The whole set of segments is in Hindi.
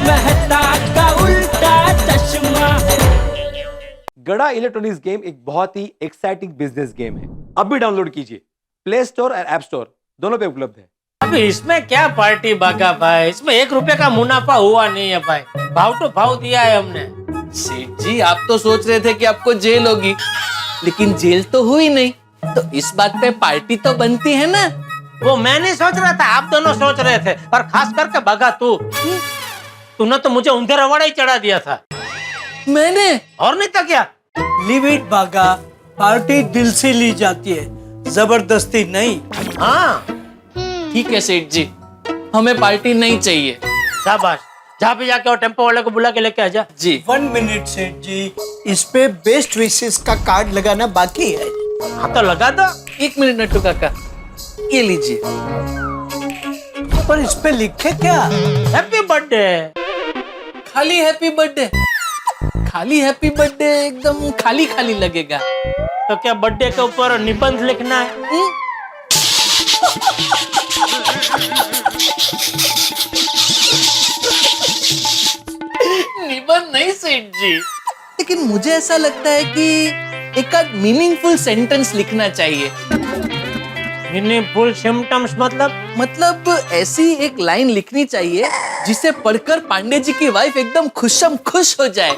मेहता का उल्टा चश्मा। गड़ा इलेक्ट्रॉनिक्स गेम एक बहुत ही एक्साइटिंग बिजनेस गेम है। अभी डाउनलोड कीजिए, प्ले स्टोर और ऐप स्टोर दोनों पे उपलब्ध है। अभी इसमें क्या पार्टी बागा भाई, इसमें 1 रुपए का मुनाफा हुआ नहीं है भाई, भाव तो भाव दिया है हमने। सेठ जी, आप तो सोच रहे थे कि आपको जेल होगी, लेकिन जेल तो हुई नहीं, तो इस बात पे पार्टी तो बनती है ना। वो मैं नहीं सोच रहा था, आप दोनों सोच रहे थे, और खास करके बागा तूने तो मुझे ऊंधे रवाड़ा ही चढ़ा दिया था। मैंने? और नहीं तो क्या। लीव इट बागा, पार्टी दिल से ली जाती है, जबरदस्ती नहीं। हाँ ठीक है सेठ जी, हमें पार्टी नहीं चाहिए। शाबाश, जहाँ भी जाके और टेम्पो वाले को बुला के लेके आजा। जी 1 मिनट सेठ जी, इस पे बेस्ट विशेष का कार्ड लगाना बाकी है। हाँ तो लगा दो। 1 मिनट नट्टू काका, ये लीजिए। पर इस पे लिखे क्या? Happy birthday. खाली हैप्पी बर्थडे? खाली हैप्पी बर्थडे एकदम खाली खाली लगेगा। तो क्या बर्थडे के ऊपर निबंध लिखना है? निबंध नहीं सेठ जी, लेकिन मुझे ऐसा लगता है कि एक आध मीनिंगफुल सेंटेंस लिखना चाहिए। मीनिंगफुल सिम्टम्स मतलब ऐसी एक लाइन लिखनी चाहिए जिसे पढ़कर पांडे जी की वाइफ एकदम खुशम खुश हो जाए।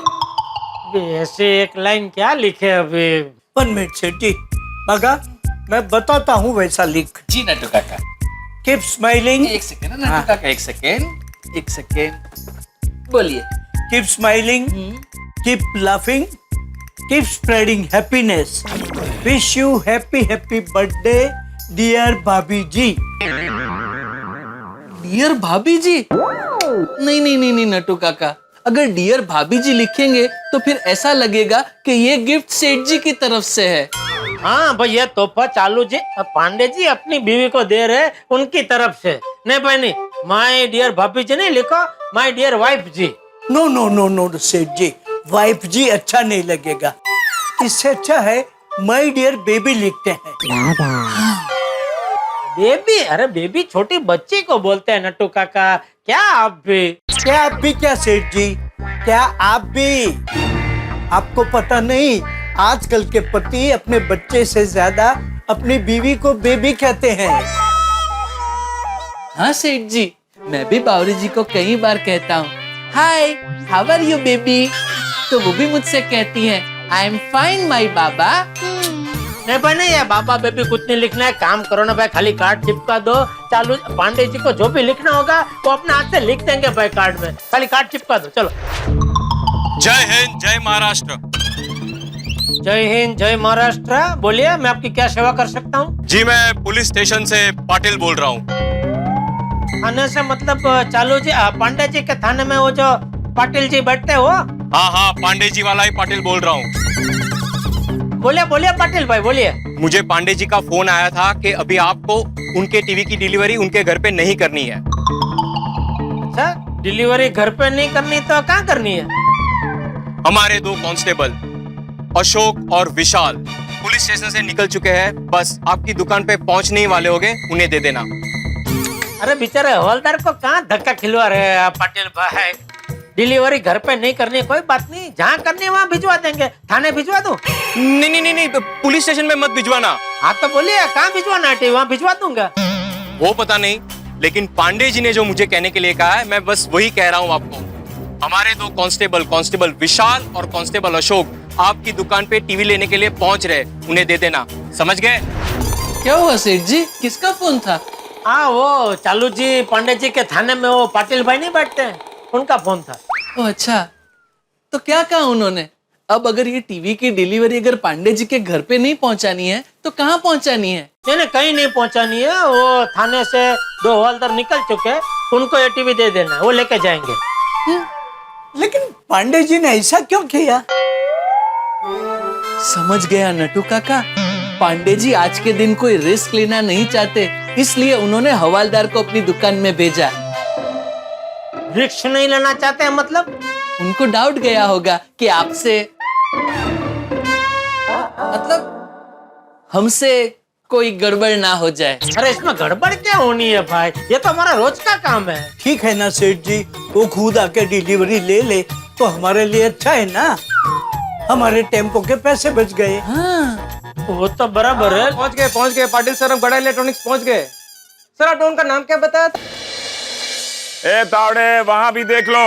ऐसे एक लाइन क्या लिखे अभी? 1 मिनट सेठ जी, बागा मैं बताता हूँ वैसा लिख। जी नट्टू काका, कीप स्माइलिंग। एक सेकेंड नट्टू काका, एक सेकेंड बोलिए। Keep smiling, keep laughing, keep spreading happiness. Wish you happy happy birthday dear bhabhi ji. Dear bhabhi जी? नहीं नहीं नहीं नहीं नट्टू काका, अगर डियर भाभी जी लिखेंगे तो फिर ऐसा लगेगा कि ये गिफ्ट सेठ जी की तरफ से है। हाँ भाई, ये तोहफा चालू जी पांडे जी अपनी बीवी को दे रहे उनकी तरफ से। नहीं भाई नहीं, माय डियर भाभी जी नहीं लिखो, my dear wife ji. No no no no सेठ जी, वाइफ जी अच्छा नहीं लगेगा, इससे अच्छा है माय डियर बेबी लिखते हैं। बेबी? अरे बेबी छोटी बच्ची को बोलते हैं नट्टू काका, क्या आप भी? क्या आप भी? क्या सेठ जी, क्या आप भी? आपको पता नहीं, आजकल के पति अपने बच्चे से ज्यादा अपनी बीवी को बेबी कहते हैं। हाँ सेठ जी, मैं भी बावरी जी को कई बार कहता हूँ, hi how are you baby, तो वो भी मुझसे कहती हैं, आई एम फाइन माई बाबा। नहीं भाई नहीं, बाबा बेबी कुछ नहीं लिखना है, काम करो ना भाई, खाली कार्ड चिपका दो। चालू पांडे जी को जो भी लिखना होगा वो अपने हाथ से लिख देंगे भाई कार्ड में, खाली कार्ड चिपका दो। चलो। जय हिंद, जय महाराष्ट्र। जय हिंद, जय महाराष्ट्र। बोलिए, मैं आपकी क्या सेवा कर सकता हूँ? जी मैं पुलिस स्टेशन से पाटिल बोल रहा हूँ। थाने से मतलब चालू जी पांडे जी के थाने में वो जो पाटिल जी बैठते हो? हाँ हाँ, पांडे जी वाला ही पाटिल बोल रहा हूँ। बोलिए बोलिए पाटिल भाई बोलिए। मुझे पांडे जी का फोन आया था कि अभी आपको उनके टीवी की डिलीवरी उनके घर पे नहीं करनी है। अच्छा, डिलीवरी घर पे नहीं करनी तो कहाँ करनी है? हमारे 2 कांस्टेबल अशोक और विशाल पुलिस स्टेशन से निकल चुके हैं, बस आपकी दुकान पे पहुंचने ही वाले होंगे, उन्हें दे देना। अरे बेचारे हवलदार को कहाँ धक्का खिलवा रहे हैं आप पाटिल भाई? डिलीवरी घर पे नहीं करनी, कोई बात नहीं, जहाँ करनी है वहाँ भिजवा देंगे। थाने भिजवा दूं? नहीं नहीं नहीं नहीं, पुलिस स्टेशन में मत भिजवाना। हाँ तो बोलिए कहाँ भिजवाना है, वहाँ भिजवा दूंगा। वो पता नहीं, लेकिन पांडे जी ने जो मुझे कहने के लिए कहा है, मैं बस वही कह रहा हूँ आपको। हमारे 2 कांस्टेबल विशाल और कांस्टेबल अशोक आपकी दुकान पे टीवी लेने के लिए पहुंच रहे, उन्हें दे देना, समझ गए? क्या हुआ सेठ जी, किसका फोन था? हाँ वो चालू जी पांडे जी के थाने में वो पाटिल भाई नहीं बैठते हैं, उनका फोन था। ओह अच्छा, तो क्या कहा उन्होंने? अब अगर ये टीवी की डिलीवरी अगर पांडे जी के घर पे नहीं पहुंचानी है तो कहाँ पहुंचानी है? नहीं कहीं नहीं पहुंचानी है, वो थाने से 2 हवलदार निकल चुके हैं, उनको ये टीवी दे देना, वो लेके जाएंगे। लेकिन पांडे जी ने ऐसा क्यों किया? समझ गया नट्टू काका, पांडे जी आज के दिन कोई रिस्क लेना नहीं चाहते, इसलिए उन्होंने हवलदार को अपनी दुकान में भेजा। रिस्क नहीं लेना चाहते हैं मतलब? उनको डाउट गया होगा कि आपसे मतलब हमसे कोई गड़बड़ ना हो जाए। अरे इसमें गड़बड़ क्या होनी है भाई, ये तो हमारा रोज का काम है। ठीक है ना सेठ जी, वो खुद आके डिलीवरी ले ले तो हमारे लिए अच्छा है ना, हमारे टेम्पो के पैसे बच गए। वो तो बराबर है। पहुंच गए पाटिल सर, हम गड़ा इलेक्ट्रॉनिक्स पहुंच गए। सर आपने उनका नाम क्या बताया था? ए तावड़े, वहां भी देख लो।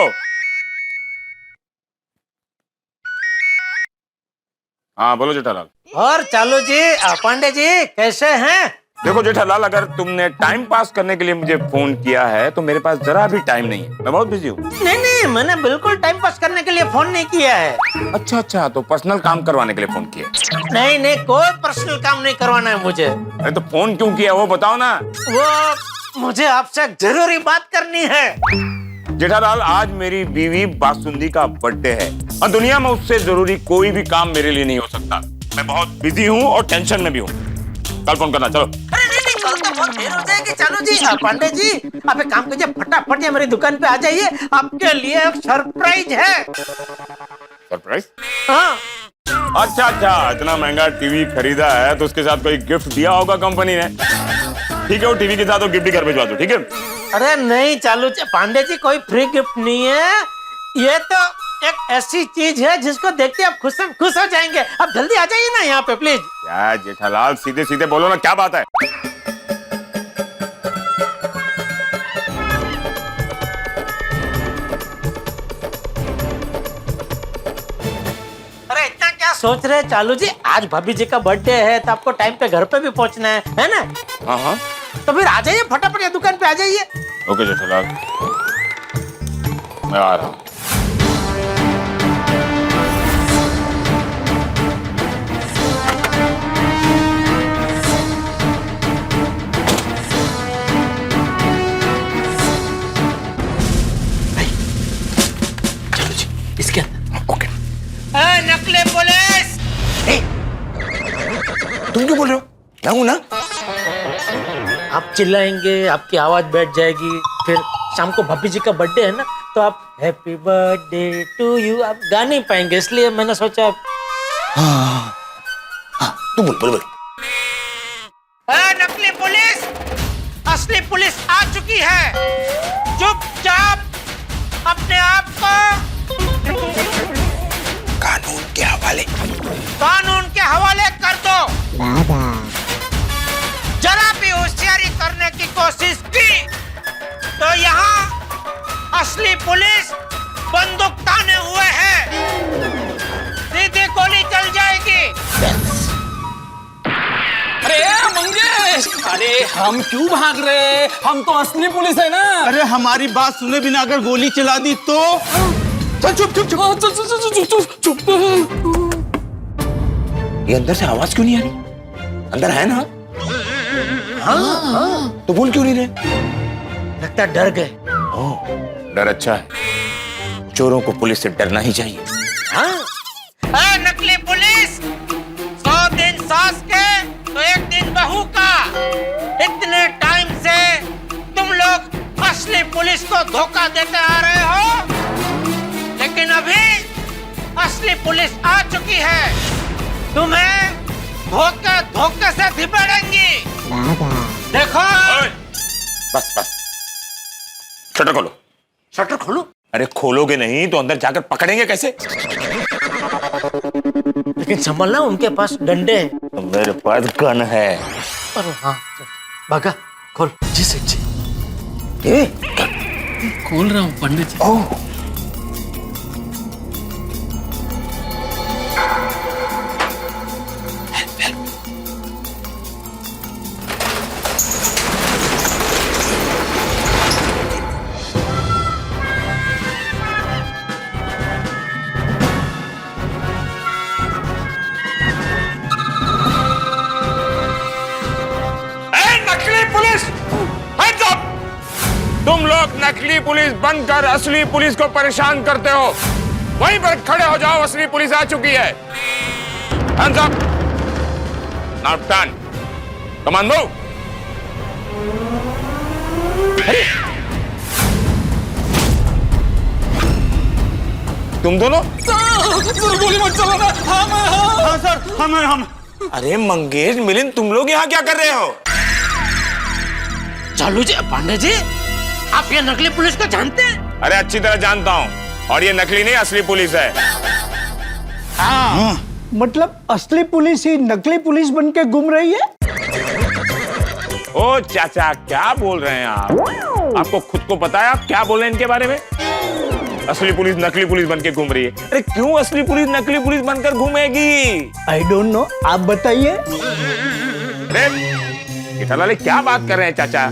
हाँ बोलो जेठालाल। और चालू जी, पांडे जी कैसे हैं? देखो जेठालाल, अगर तुमने टाइम पास करने के लिए मुझे फोन किया है तो मेरे पास जरा भी टाइम नहीं है, मैं बहुत बिजी हूँ। नहीं, मैंने बिल्कुल टाइम पास करने के लिए फोन नहीं किया है। अच्छा, तो पर्सनल काम करवाने के लिए फोन किया? नहीं, कोई पर्सनल काम नहीं करवाना है मुझे। अरे तो फोन क्यों किया वो बताओ ना। वो मुझे आपसे जरूरी बात करनी है। जेठालाल, आज मेरी बीवी बासुंदी का बर्थडे है और दुनिया में उससे जरूरी कोई भी काम मेरे लिए नहीं हो सकता। मैं बहुत बिजी हूँ और टेंशन में भी हूँ। कल फोन करना, चलो। अरे नहीं, कल तो बहुत देर हो जाएगी। चालू जी, पांडे जी आप एक काम कीजिए, फटाफट ये मेरी दुकान पे आ जाइए, आपके लिए एक सरप्राइज है। सरप्राइज? हाँ। अच्छा, इतना महंगा टीवी खरीदा है तो उसके साथ कोई गिफ्ट दिया होगा कंपनी ने। ठीक है, वो टीवी के साथ वो गिफ्ट भी घर भिजवा दो, ठीक है? अरे नहीं चालू जी, पांडे जी कोई फ्री गिफ्ट नहीं है, ये तो एक ऐसी चीज है जिसको देख के आप खुश हो जाएंगे। आप जल्दी आ जाइए ना यहाँ पे प्लीज। क्या जेठालाल, सीधे सीधे बोलो ना, क्या बात है? अरे इतना क्या सोच रहे हैं चालू जी, आज भाभी जी का बर्थडे है तो आपको टाइम पे घर पे भी पहुंचना है ना? हाँ, तो फिर आ जाइए, फटाफट ये दुकान पे आ जाइए। ओके जेठालाल, मैं आ रहा हूँ। इसके अंदर। ओके। नकली पुलिस! तुम क्यों बोल रहे हो? मैं हूं ना। आप चिल्लाएंगे, आपकी आवाज बैठ जाएगी, फिर शाम को भाभी जी का बर्थडे है ना, तो आप हैप्पी बर्थडे टू यू आप गा नहीं पाएंगे, इसलिए मैंने सोचा। हाँ, तू बोल। नकली पुलिस, असली पुलिस आ चुकी है। चुपचाप अपने आप को कानून के हवाले कर दो। जरा भी होशियारी करने की कोशिश की तो यहाँ असली पुलिस बंदूक ताने हुए है, सीधी गोली चल जाएगी। अरे मंगेश, अरे हम क्यों भाग रहे? हम तो असली पुलिस है ना। अरे हमारी बात सुने बिना अगर गोली चला दी तो? चल चुप। ये अंदर से आवाज क्यों नहीं आ रही? अंदर है ना? हाँ। तो बोल क्यों नहीं रहे? लगता डर गए। डर अच्छा है, चोरों को पुलिस से डरना ही चाहिए। हाँ? नकली पुलिस, 100 दिन सास के तो एक दिन बहू का। इतने टाइम से तुम लोग असली पुलिस को धोखा देते आ रहे हो, लेकिन अभी असली पुलिस आ चुकी है, तुम्हें धोखे से धिपेड़ेंगी। देखो। बस शटर खोलो। शटर खोलो? अरे खोलोगे नहीं तो अंदर जाकर पकड़ेंगे कैसे? लेकिन संभलना, उनके पास डंडे हैं। तो मेरे पास गन है। अरे हाँ, भागा, खोल। जी सेठ जी। खोल रहा हूँ पंडित जी। तुम लोग नकली पुलिस बनकर असली पुलिस को परेशान करते हो, वहीं पर खड़े हो जाओ, असली पुलिस आ चुकी है। Hands up. Now stand. Come on, move. तुम दोनों? सर गोली मत चलाना। हाँ सर, हम अरे मंगेश मिलिंद, तुम लोग यहाँ क्या कर रहे हो? चालू जी, पांडे जी, आप ये नकली पुलिस को जानते हैं? अरे अच्छी तरह जानता हूँ, और ये नकली नहीं असली पुलिस है। मतलब असली पुलिस ही नकली पुलिस बन के घूम रही है? ओ चाचा, क्या बोल रहे हैं आप? आपको खुद को पता है आप क्या बोल रहे हैं इनके बारे में? असली पुलिस नकली पुलिस बन के घूम रही है। अरे क्यों असली पुलिस नकली पुलिस बनकर घूमेगी? आई डोंट नो, आप बताइए। अरे क्या बात कर रहे हैं चाचा?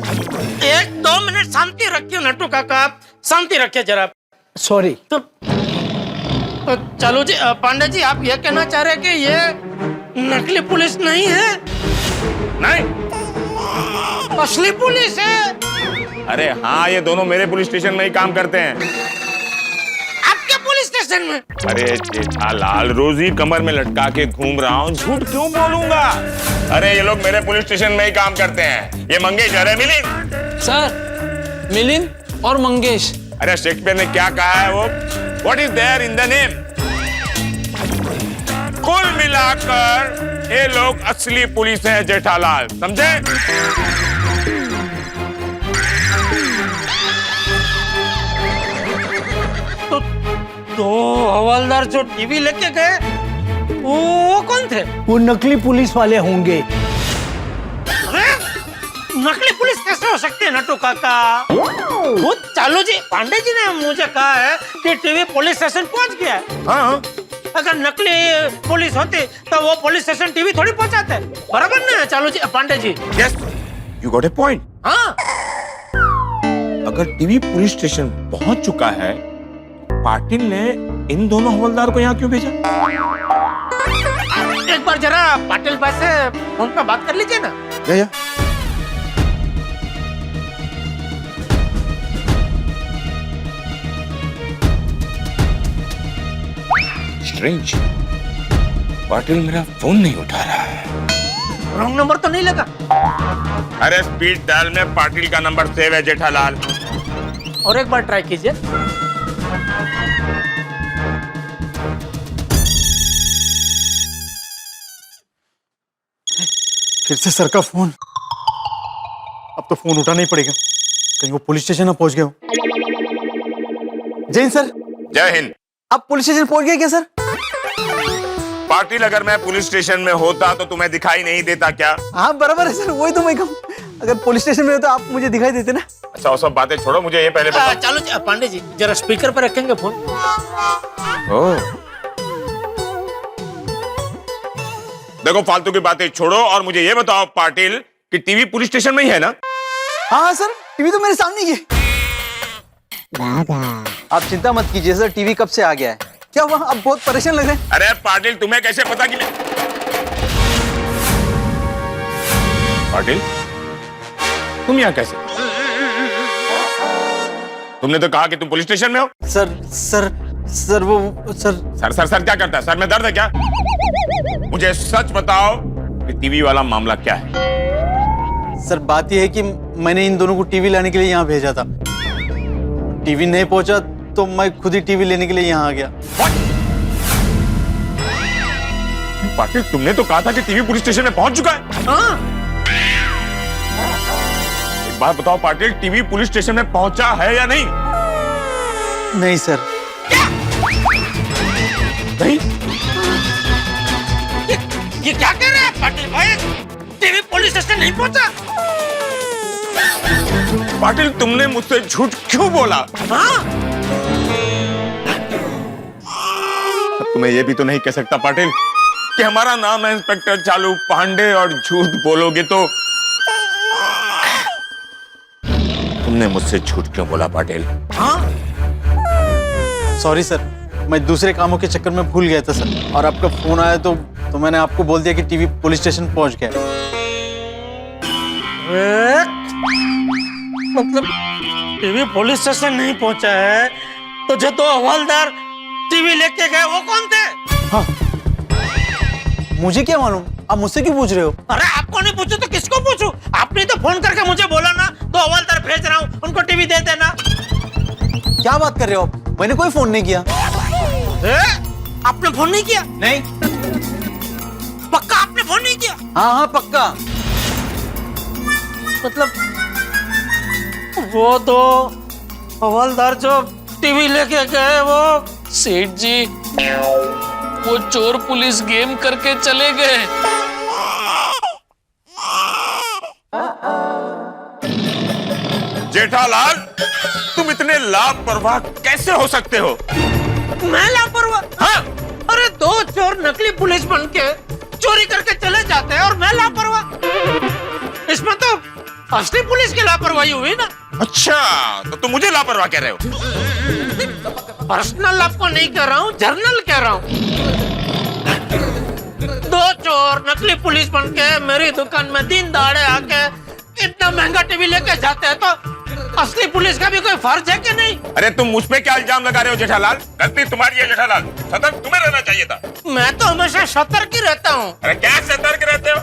1-2 मिनट शांति रखिए नट्टू काका, आप शांति रखिए जरा। सॉरी। तो चलो जी, पांडे जी, आप ये कहना चाह रहे हैं कि ये नकली पुलिस नहीं है? नहीं, असली पुलिस है। अरे हाँ, ये दोनों मेरे पुलिस स्टेशन में ही काम करते हैं। आपके पुलिस स्टेशन में? अरे जेठालाल, रोज ही कमर में लटका के घूम रहा हूँ, झूठ क्यों बोलूंगा? अरे ये लोग मेरे पुलिस स्टेशन में ही काम करते हैं। ये मंगेश, अरे मिलिंद। सर, मिलिंद और मंगेश। अरे शेक्सपियर ने क्या कहा है वो? What is there in the name? कुल मिलाकर ये लोग असली पुलिस हैं जेठालाल, समझे? तो हवलदार जो टीवी लेके गए, वो कौन थे? वो नकली पुलिस वाले होंगे। अरे, नकली पुलिस कैसे हो सकती है नट्टू काका? वो चालू जी, पांडे जी ने मुझे कहा है कि टीवी पुलिस स्टेशन पहुंच गया है। हाँ, अगर नकली पुलिस होती तो वो पुलिस स्टेशन टीवी थोड़ी पहुंचाते, बराबर ना चालू जी, Pandey ji? yes, you got a point. हाँ, अगर टीवी पुलिस स्टेशन पहुंच चुका है, पाटिल ने इन दोनों हवलदार को यहाँ क्यों भेजा? एक बार जरा पाटिल भाई से फोन पर बात कर लीजिए ना। या। स्ट्रेंज, पाटिल मेरा फोन नहीं उठा रहा है। रॉन्ग नंबर तो नहीं लगा? अरे स्पीड डायल में पाटिल का नंबर सेव है जेठालाल। और एक बार ट्राई कीजिए। फिर से सर का फोन। अब तो फोन उठाना ही पड़ेगा, कहीं वो पुलिस स्टेशन ना पहुंच गए हो। जय हिंद सर। जय हिंद। आप पुलिस स्टेशन पहुंच गए क्या सर? पाटिल, अगर मैं पुलिस स्टेशन में होता तो तुम्हें दिखाई नहीं देता क्या? हाँ बराबर है सर, वही तो मैं कहूँ, अगर पुलिस स्टेशन में हो तो आप मुझे दिखाई देते ना। अच्छा, वो सब बातें छोड़ो, मुझे ये पहले बताओ। चालू जी, पांडे जी, जरा स्पीकर पर रखेंगे फोन। देखो, फालतू की बातें छोड़ो और मुझे ये बताओ पाटिल कि टीवी पुलिस स्टेशन में ही है ना? हाँ सर, टीवी तो मेरे सामने ही है। आप चिंता मत कीजिए सर, टीवी कब से आ गया है। क्या हुआ, आप बहुत परेशान लग रहे हैं। अरे पाटिल, तुम्हें कैसे पता कि मैं... पाटिल, तुम यहाँ कैसे? तुमने तो कहा कि तुम पुलिस स्टेशन में हो। सर वो सर सर क्या करता है? सर में दर्द है क्या? मुझे सच बताओ कि टीवी वाला मामला क्या है? सर बात यह है कि मैंने इन दोनों को टीवी लाने के लिए यहाँ भेजा था। टीवी नहीं पहुंचा तो मैं खुद ही टीवी लेने के लिए यहाँ आ गया। पाटिल, तुमने तो कहा था कि टीवी पुलिस स्टेशन में पहुंच चुका है। हाँ। एक बात बताओ पाटिल, टीवी पुलिस स्टेशन में पहुंचा है या नहीं? नहीं सर। नहीं? ये क्या कह रहे हैं पाटिल भाई? टीवी पुलिस स्टेशन नहीं पहुंचा? पाटिल, तुमने मुझसे झूठ क्यों बोला? हाँ? तुम्हें यह भी तो नहीं कह सकता पाटिल कि हमारा नाम है इंस्पेक्टर चालू पांडे और झूठ बोलोगे तो... तुमने मुझसे झूठ क्यों बोला पाटिल? हाँ? सॉरी सर, मैं दूसरे कामों के चक्कर में भूल गया था सर, और आपका फोन आया तो मैंने आपको बोल दिया कि टीवी पुलिस स्टेशन पहुंच गया। मतलब टीवी पुलिस स्टेशन नहीं पहुंचा है तो जो दो हवलदार टीवी लेके गए वो कौन थे? हाँ, मुझे क्या मालूम, आप मुझसे क्यों पूछ रहे हो? अरे आपको नहीं पूछू तो किसको पूछू? आपने तो फोन करके मुझे बोला ना, तो हवलदार भेज रहा हूँ, उनको टीवी दे देना। क्या बात कर रहे हो आप? मैंने कोई फोन नहीं किया। आपने फोन नहीं किया? नहीं। पक्का आपने फोन नहीं किया? हाँ हाँ पक्का। मतलब वो तो हवलदार जो टीवी लेके गए वो सेठ जी, वो चोर पुलिस गेम करके चले गए। जेठालाल, तुम इतने लापरवाह कैसे हो सकते हो? मैं लापरवाह? हाँ, अरे दो चोर नकली पुलिस बन के चोरी करके चले जाते हैं और मैं लापरवाह? इसमें तो असली पुलिस की लापरवाही हुई ना। अच्छा, तो तुम मुझे लापरवाह कह रहे हो? पर्सनल आपको नहीं कह रहा हूँ, जर्नल कह रहा हूँ। दो चोर नकली पुलिस बन के मेरी दुकान में दिन दहाड़े आके इतना महंगा टीवी लेके जाते हैं, तो असली पुलिस का भी कोई फर्ज है कि नहीं? अरे तुम मुझ पे क्या इल्जाम लगा रहे हो जेठालाल? गलती तुम्हारी है जेठालाल, सतर्क तुम्हें रहना चाहिए था। मैं तो हमेशा सतर्क ही रहता हूँ। अरे क्या सतर्क रहते हो?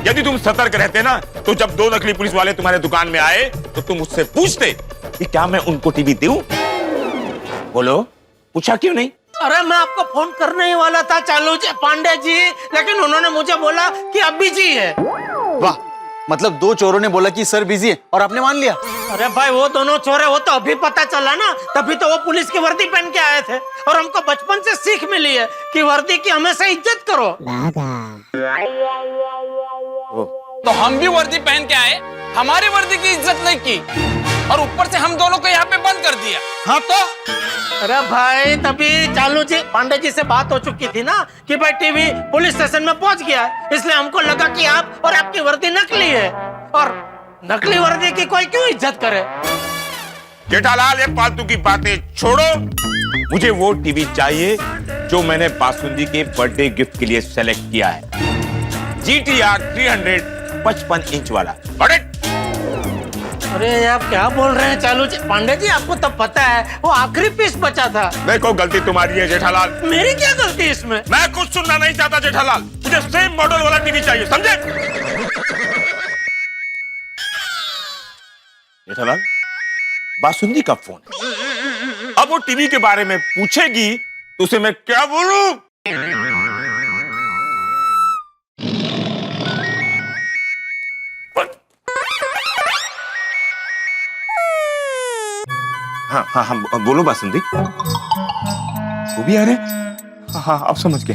यदि तुम सतर्क रहते ना, तो जब दो नकली पुलिस वाले तुम्हारे दुकान में आए तो तुम मुझसे पूछते कि क्या मैं उनको टीवी दूं? बोलो, पूछा क्यों नहीं? अरे मैं आपको फोन करने ही वाला था चालू जी पांडे जी, लेकिन उन्होंने मुझे बोला कि अब बिजी है। वाह, मतलब दो चोरों ने बोला कि सर बिजी है और आपने मान लिया? अरे भाई वो दोनों चोर है, वो तो अभी पता चला ना, तभी तो वो पुलिस की वर्दी पहन के आए थे। और हमको बचपन से सीख मिली है कि वर्दी की हमेशा इज्जत करो। तो हम भी वर्दी पहन के आए, हमारी वर्दी की इज्जत नहीं की और ऊपर से हम दोनों को यहाँ पे बंद कर दिया। हाँ तो अरे भाई तभी चालू जी पांडे जी से बात हो चुकी थी ना कि भाई टीवी पुलिस स्टेशन में पहुंच गया है, इसलिए हमको लगा कि आप और आपकी वर्दी नकली है, और नकली वर्दी की कोई क्यों इज्जत करे? जेठालाल, ये फालतू की बातें छोड़ो। मुझे वो टीवी चाहिए जो मैंने बासुंदी के बर्थडे गिफ्ट के लिए सेलेक्ट किया है। GTR 300 55 इंच वाला। अरे आप क्या बोल रहे हैं चालू जी पांडे जी? आपको तब पता है वो आखिरी पीस बचा था। देखो, गलती तुम्हारी है जेठालाल। मेरी क्या गलती इसमें? मैं कुछ सुनना नहीं चाहता जेठालाल, मुझे सेम मॉडल वाला टीवी चाहिए, समझे? जेठालाल, बासुंदी का फोन है। अब वो टीवी के बारे में पूछेगी तो उसे मैं क्या बोलूं? हाँ हाँ हाँ, बोलो बासुंदी। वो भी आ रहे? हाँ हाँ, अब समझ गए।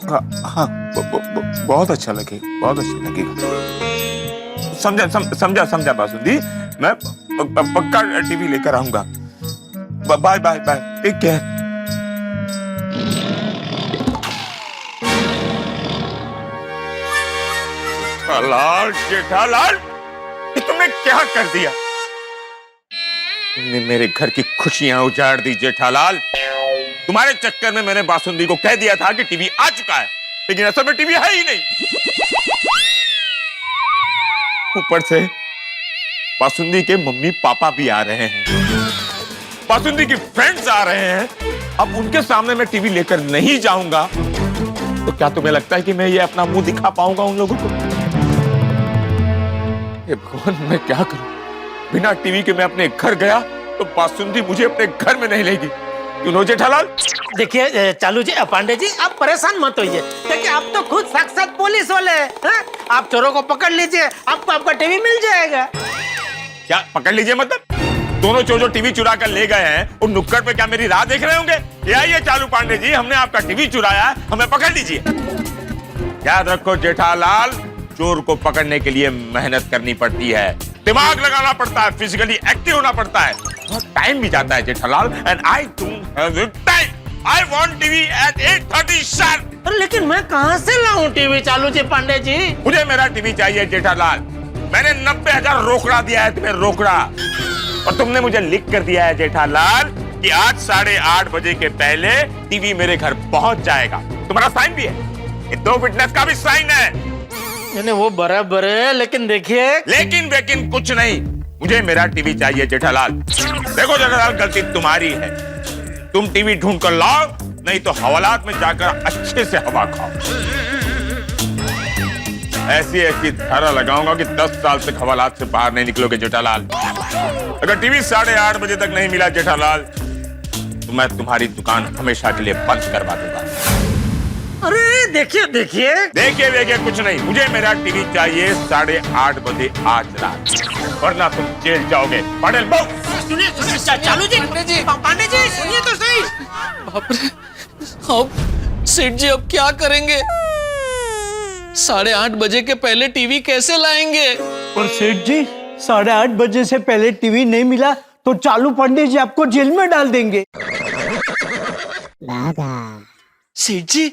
हाँ हाँ, बहुत अच्छा लगेगा, बहुत अच्छा लगेगा। समझा समझा बासुंदी, मैं पक्का टीवी लेकर आऊंगा। Bye bye bye, take care. Jethalal, Jethalal, ये तुमने क्या कर दिया? तुमने मेरे घर की खुशियां उजाड़ दी जेठालाल। तुम्हारे चक्कर में मैंने बासुंदी को कह दिया था कि टीवी आ चुका है, लेकिन असल में टीवी है ही नहीं। ऊपर से बासुंदी के मम्मी पापा भी आ रहे हैं, बासुंदी की फ्रेंड्स आ रहे हैं। अब उनके सामने मैं टीवी लेकर नहीं जाऊंगा तो क्या तुम्हें लगता है कि मैं ये अपना मुंह दिखा पाऊंगा उन लोगों को? हे भगवान, मैं क्या करूं? बिना टीवी के मैं अपने घर गया तो बासुंदी मुझे अपने घर में नहीं लेगी। क्यों जेठालाल? देखिए चालू जी पांडे जी, आप परेशान मत होइए। देखिए आप तो खुद साक्षात पुलिस वाले हैं। आप चोरों को पकड़ लीजिए, आपको आपका टीवी मिल जाएगा। क्या पकड़ लीजिए मतलब? दोनों चोर जो टीवी चुरा कर ले गए हैं, उन नुक्कड़ पे क्या मेरी राह देख रहे होंगे? ये आइए चालू पांडे जी, हमने आपका टीवी चुराया, हमें पकड़ लीजिए। याद रखो जेठालाल, चोर को पकड़ने के लिए मेहनत करनी पड़ती है, दिमाग लगाना पड़ता है, फिजिकली एक्टिव होना पड़ता है, बहुत टाइम भी जाता है Jethalal. And I don't have time. I want TV at 8:30 sharp. लेकिन मैं कहां से लाऊं टीवी चालू जी पांडे जी? मुझे मेरा टीवी चाहिए जेठालाल। मैंने 90,000 रोकड़ा दिया है तुम्हें, रोकड़ा, और तुमने मुझे लिख कर दिया है जेठालाल कि आज 8:30 बजे के पहले टीवी मेरे घर पहुंच जाएगा। तुम्हारा साइन भी है, ये 2 विटनेस का भी साइन है। वो बराबर है, लेकिन देखिए, लेकिन कुछ नहीं, मुझे मेरा टीवी चाहिए जेठालाल। देखो जेठालाल, गलती तुम्हारी है, तुम टीवी ढूंढ कर लाओ, नहीं तो हवालात में जाकर अच्छे से हवा खाओ। ऐसी ऐसी धारा लगाऊंगा कि 10 साल तक हवालात से बाहर नहीं निकलोगे जेठालाल। अगर टीवी 8:30 बजे तक नहीं मिला जेठालाल तो मैं तुम्हारी दुकान हमेशा के लिए बंद करवा दूंगा। अरे देखिए देखिए, देखिए देखिए कुछ नहीं, मुझे मेरा टीवी चाहिए 8:30 बजे आज रात, वरना तुम जेल जाओगे। पटेल बहु सुनिए सुनिए, चालू जी, पांडे जी सुनिए तो सही। बाप रे, अब सेठ जी अब क्या करेंगे? 8:30 बजे के पहले टीवी कैसे लाएंगे? और सेठ जी 8:30 बजे से पहले टीवी नहीं मिला तो चालू पांडे जी आपको जेल में डाल देंगे। सेठ जी,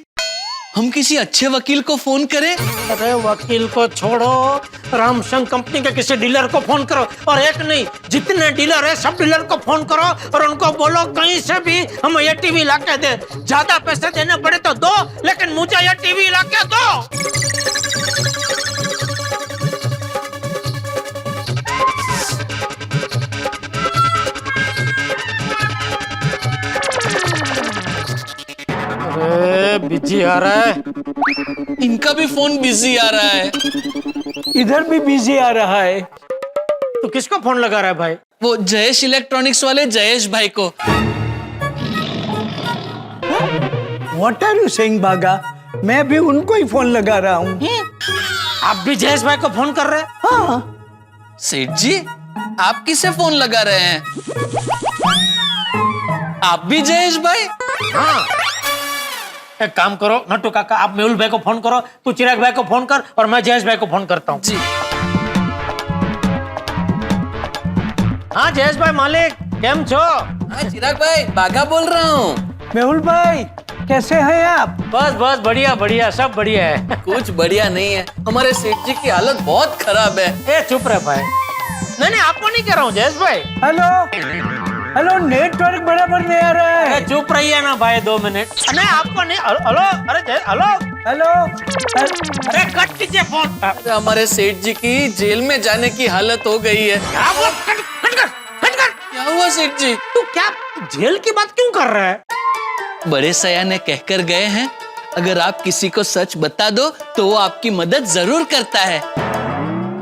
हम किसी अच्छे वकील को फोन करें? अरे वकील को छोड़ो, रामसंग कंपनी के किसी डीलर को फोन करो, और एक नहीं जितने डीलर है सब डीलर को फोन करो और उनको बोलो कहीं से भी हम ये टीवी लाके दे। ज्यादा पैसे देने पड़े तो दो, लेकिन मुझे ये टीवी लाके दो। अरे बिजी आ रहा है, इनका भी फोन बिजी आ रहा है। इधर भी बिजी आ रहा है। तो किसको फोन लगा रहा है भाई? वो जयेश इलेक्ट्रॉनिक्स वाले जयेश भाई को। व्हाट आर यू सेइंग बागा? मैं भी उनको ही फोन लगा रहा हूँ। आप भी जयेश भाई को फोन कर रहे हैं? हाँ। सेठ जी, आप किसे फोन लगा रहे हैं? आप भी जयेश भाई? हाँ। एक काम करो नट्टू काका, आप मेहुल भाई को फोन करो, तू चिराग भाई को फोन कर और मैं जयेश भाई को फोन करता हूँ। जी। हाँ जयेश भाई मालिक, केम छो? हाँ चिराग भाई, बागा बोल रहा हूँ। मेहुल भाई कैसे हैं आप? बस बस बढ़िया बढ़िया, सब बढ़िया है। कुछ बढ़िया नहीं है, हमारे सेठ जी की हालत बहुत खराब है। ए चुप रहे भाई। नहीं आपको नहीं कह रहा हूँ जयेश भाई। हेलो हेलो, नेटवर्क बराबर नहीं आ रहा है। चुप रहिए ना भाई 2 मिनट। नहीं आपको नहीं, हेलो, अरे हेलो हेलो अरे कट कीजिए फोन। अरे हमारे सेठ जी की जेल में जाने की हालत हो गई है। क्या हुआ सेठ जी? तू क्या जेल की बात क्यों कर रहा है? बड़े सयाने कहकर गए हैं, अगर आप किसी को सच बता दो तो वो आपकी मदद जरूर करता है।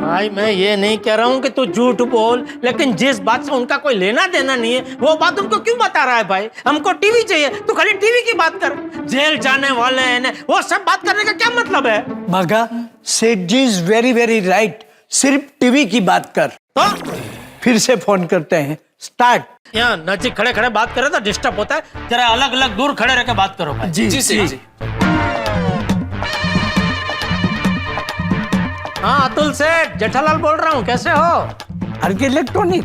भाई मैं ये नहीं कह रहा हूँ कि तू झूठ बोल, लेकिन जिस बात से उनका कोई लेना देना नहीं है वो बात उनको क्यों बता रहा है भाई? हमको टीवी चाहिए, तू खाली टीवी की बात कर। जेल जाने वाले हैं वो सब बात करने का क्या मतलब है? बागा, सेठ जी इज वेरी वेरी राइट, सिर्फ टीवी की बात कर। तो फिर से फोन करते हैं, स्टार्ट। यहाँ नजीक खड़े खड़े बात करे तो डिस्टर्ब होता है, जरा अलग अलग दूर खड़े रह के बात करो भाई। जी सेठ जी। हाँ अतुल सेठ, जेठालाल बोल रहा हूँ, कैसे हो? आरके इलेक्ट्रॉनिक,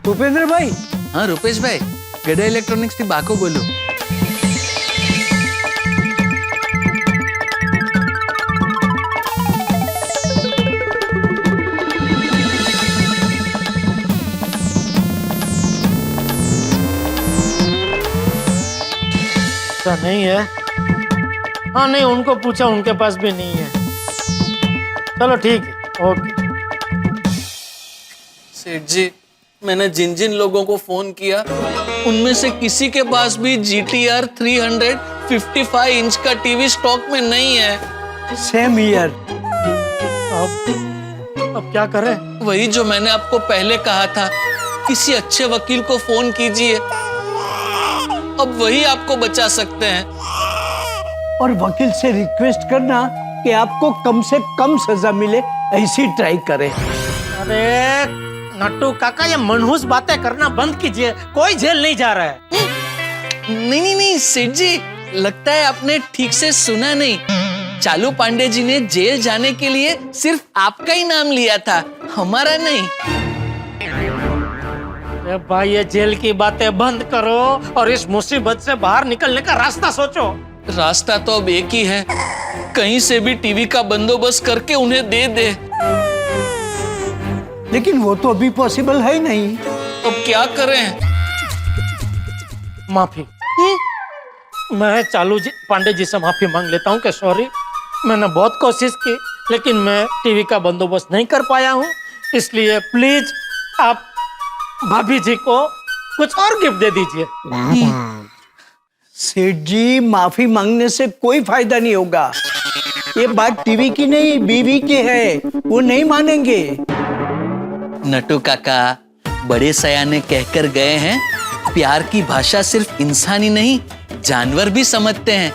भूपेंद्र भाई। हाँ रुपेश भाई, गड़ा इलेक्ट्रॉनिक्स की बाको बोलो। ऐसा नहीं है। हाँ नहीं, उनको पूछा, उनके पास भी नहीं है। चलो ठीक है, ओके। सेठ जी, मैंने जिन जिन लोगों को फोन किया उनमें से किसी के पास भी GTR 355 इंच का टीवी स्टॉक में नहीं है। Same year. अब क्या करें? वही जो मैंने आपको पहले कहा था, किसी अच्छे वकील को फोन कीजिए, अब वही आपको बचा सकते हैं। और वकील से रिक्वेस्ट करना कि आपको कम से कम सजा मिले, ऐसी ट्राई करें। अरे नट्टू काका, ये मनहूस बातें करना बंद कीजिए, कोई जेल नहीं जा रहा है। नहीं सेठ जी, लगता है आपने ठीक से सुना नहीं। चालू पांडे जी ने जेल जाने के लिए सिर्फ आपका ही नाम लिया था, हमारा नहीं। अरे भाई ये जेल की बातें बंद करो और इस मुसीबत से बाहर निकलने का रास्ता सोचो। रास्ता तो अब एक ही है, कहीं से भी टीवी का बंदोबस्त करके उन्हें दे दे। लेकिन वो तो अभी पॉसिबल है ही नहीं। अब क्या करें? माफी। मैं चालू जी पांडे जी से माफी मांग लेता हूँ कि सॉरी, मैंने बहुत कोशिश की लेकिन मैं टीवी का बंदोबस्त नहीं कर पाया हूँ, इसलिए प्लीज आप भाभी जी को कुछ और गिफ्ट दे दीजिए। सेठ जी, माफी मांगने से कोई फायदा नहीं होगा। ये बात टीवी की नहीं, बीवी की है, वो नहीं मानेंगे। नटू काका, बड़े सयाने कहकर गए हैं, प्यार की भाषा सिर्फ इंसान ही नहीं जानवर भी समझते हैं।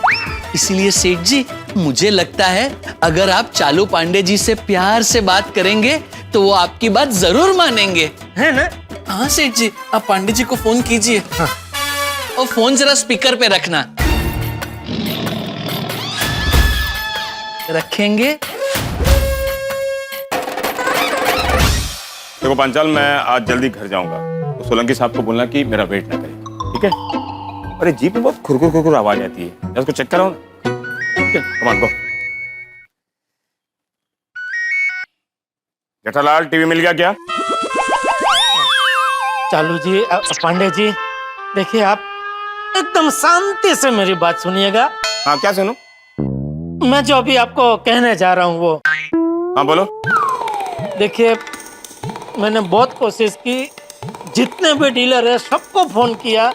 इसलिए सेठ जी, मुझे लगता है अगर आप चालू पांडे जी से प्यार से बात करेंगे तो वो आपकी बात जरूर मानेंगे, है ना? हाँ सेठ जी, आप पांडे जी को फोन कीजिए। हाँ। और फोन जरा स्पीकर पे रखना। रखेंगे? देखो पांचाल, मैं आज जल्दी घर जाऊंगा, तो सोलंकी साहब को बोलना कि मेरा वेट ना करे, ठीक है? अरे जीप में बहुत खुरखुर खुरखुर आवाज आती है, मैं उसको चेक कराऊं ना। ठीक है, come on go. Jethalal, TV मिल गया क्या? चालू जी, पांडे जी, देखिए आप एकदम शांति से मेरी बात सुनिएगा। हाँ, क्या सुनूं? मैं जो अभी आपको कहने जा रहा हूँ वो। हाँ बोलो। देखिए, मैंने बहुत कोशिश की, जितने भी डीलर है सबको फोन किया,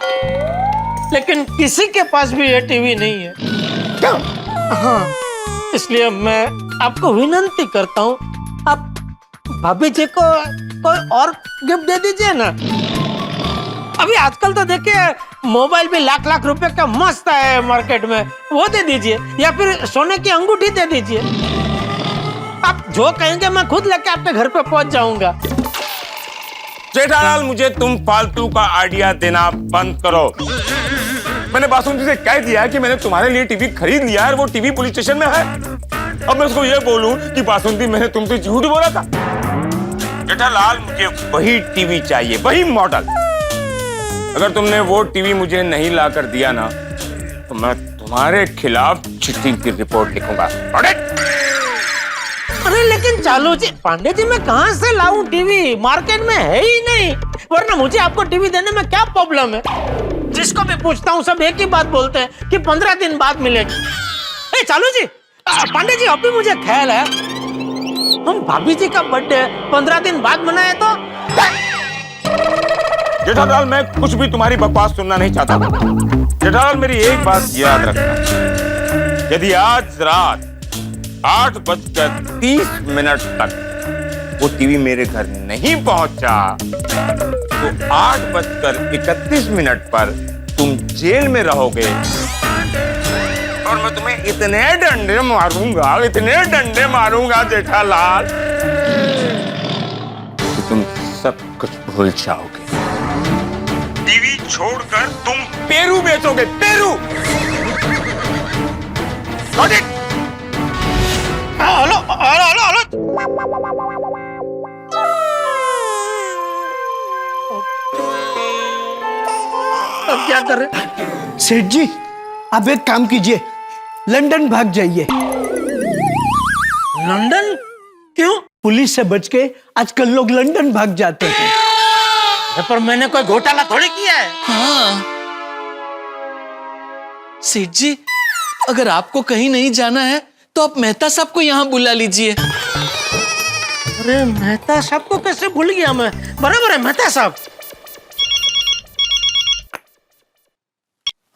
लेकिन किसी के पास भी ये टीवी नहीं है। क्या? हाँ, इसलिए मैं आपको विनंती करता हूँ, आप भाभी जी को कोई और गिफ्ट दे दीजिए ना। अभी आजकल तो देखिए मोबाइल भी लाख लाख रुपए का मस्त है मार्केट में, वो दे दीजिए, या फिर सोने की अंगूठी दे दीजिए। आप जो कहेंगे मैं खुद लेके आपके घर पे पहुंच जाऊंगा। जेठालाल, मुझे तुम फालतू का आइडिया देना बंद करो। मैंने बासुंती से कह दिया कि मैंने तुम्हारे लिए टीवी खरीद लिया है, वो टीवी पुलिस स्टेशन में है। अब मैं उसको ये बोलूं कि बासुंती, मैंने तुमसे झूठ बोला था? जेठालाल, मुझे वही टीवी चाहिए, वही मॉडल। अगर तुमने वो टीवी मुझे नहीं ला कर दिया ना, तो मैं तुम्हारे खिलाफ चीटिंग की रिपोर्ट लिखूंगा। अरे लेकिन चालू जी, पांडे जी, मैं कहाँ से लाऊं टीवी? मार्केट में है ही नहीं। वरना मुझे आपको टीवी देने में क्या प्रॉब्लम है? जिसको भी पूछता हूँ सब एक ही बात बोलते हैं कि 15 दिन बाद मिलेगी। ए चालू जी, पांडे जी, अभी मुझे ख्याल है, हम भाभी जी का बर्थडे 15 दिन बाद मनाए तो। जेठालाल, मैं कुछ भी तुम्हारी बकवास सुनना नहीं चाहता। जेठालाल, मेरी एक बात याद रखना, यदि आज रात 8:30 तक वो टीवी मेरे घर नहीं पहुंचा, तो 8:31 पर तुम जेल में रहोगे, और मैं तुम्हें इतने डंडे मारूंगा जेठालाल, कि तुम सब कुछ भूल जाओगे। टीवी छोड़कर तुम पेरू बेचोगे, पेरू। Hello hello hello hello. अब क्या कर रहे? सेठ जी, आप एक काम कीजिए, लंदन भाग जाइए। लंदन? क्यों? पुलिस से बच के आजकल लोग लंदन भाग जाते हैं। पर मैंने कोई घोटाला थोड़ी किया है। हाँ सेठ जी, अगर आपको कहीं नहीं जाना है तो आप मेहता साहब को यहाँ बुला लीजिए। अरे मेहता साहब को कैसे भूल गया मैं? बराबर है मेहता साहब।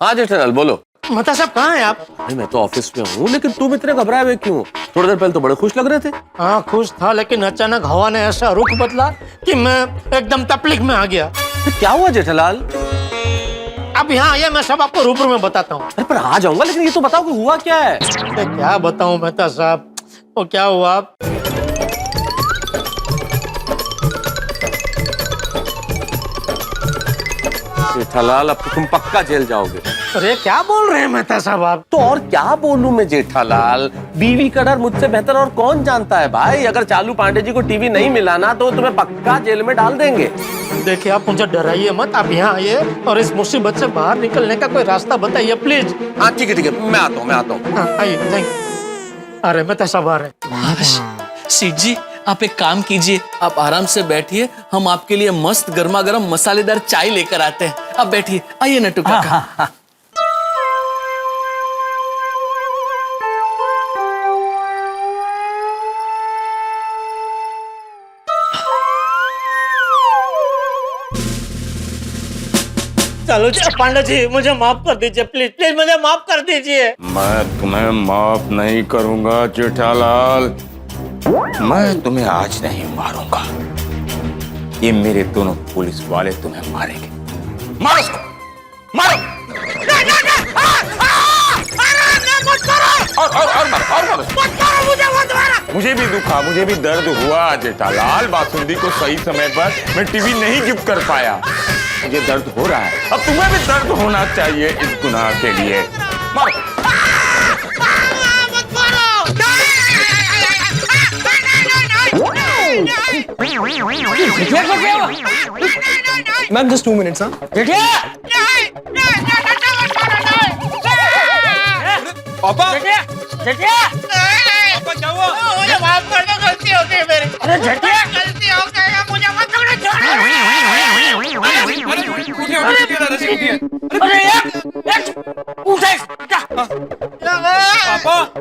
हाँ जेठालाल, बोलो। मेहता साहब कहाँ हैं आप? अरे मैं तो ऑफिस में हूँ, लेकिन तुम इतने घबराए हुए क्यों? थोड़ी देर पहले तो बड़े खुश लग रहे थे। हाँ खुश था, लेकिन अचानक हवा ने ऐसा रुख बदला कि मैं एकदम तकलीफ में आ गया। क्या हुआ जेठालाल? अब यहाँ आइए, मैं सब आपको रूबरू में बताता हूँ। अरे पर आ जाऊंगा, लेकिन ये तो बताओ कि हुआ क्या है? अरे क्या बताऊँ मेहता साहब, वो क्या हुआ, जेठालाल, अब तो तुम पक्का जेल जाओगे। अरे क्या बोल रहे हैं मेहता साहब आप? तो और क्या बोलूं मैं जेठालाल, बीवी का डर मुझसे बेहतर और कौन जानता है भाई। अगर चालू पांडे जी को टीवी नहीं मिला ना, तो तुम्हें पक्का जेल में डाल देंगे। देखिए, आप मुझे डराइए मत, आप यहाँ आइए और इस मुसीबत से बाहर निकलने का कोई रास्ता बताइए प्लीज। हाँ ठीक है, मैं आता हूँ। हाँ आइए, थैंक यू। अरे मेहता साहब आ रहे। सेठ जी, आप एक काम कीजिए, आप आराम से बैठिए, हम आपके लिए मस्त गर्मा गर्म मसालेदार चाय लेकर आते हैं। आप बैठिए, आइए नट्टू काका। चलो जी, पांडे जी, मुझे माफ कर दीजिए प्लीज, प्लीज मुझे माफ कर दीजिए। मैं तुम्हें माफ नहीं करूंगा जेठालाल, मैं तुम्हें आज नहीं मारूंगा, ये मेरे दोनों पुलिस वाले तुम्हें मारेंगे। मारो उसको, मारो। मार। मत मारो मुझे, मत मारो। मुझे भी दुखा, मुझे भी दर्द हुआ जेठालाल। बासुंदी को सही समय पर मैं टीवी नहीं गिफ्ट कर पाया, मुझे दर्द हो रहा है। अब तुम्हें भी दर्द होना चाहिए इस गुनाह के लिए। मारो। मत मारो। Ma'am just 2 minutes. हाँ पापा, पापा क्या हुआ? मुझे माफ कर दो, गलती हो गई मेरी। अरे झटिया, गलती हो गई, मुझे मत पकड़ो।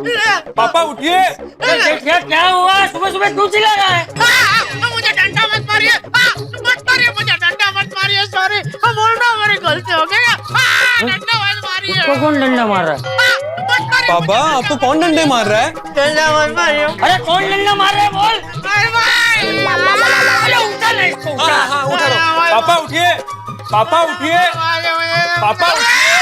अरे पापा उठिए। क्या हुआ? सुबह सुबह क्यों चिल्ला रहा है? मुझे डंडा मत मारिए, मत मारिए, मुझे डंडा मत मारिए। सॉरी, बोल रहा हूँ, मेरी गलती हो गई। डंडा मत मारिए। उसको कौन डंडा मार रहा है? पापा आपको कौन डंडे मार रहा है? डंडा मत मारिए। अरे कौन डंडा मार रहा है बोल? अरे उठा नहीं इसको, उठा। हाँ उठा रहा। पापा उठिए, पापा उठिए, पापा उठिए।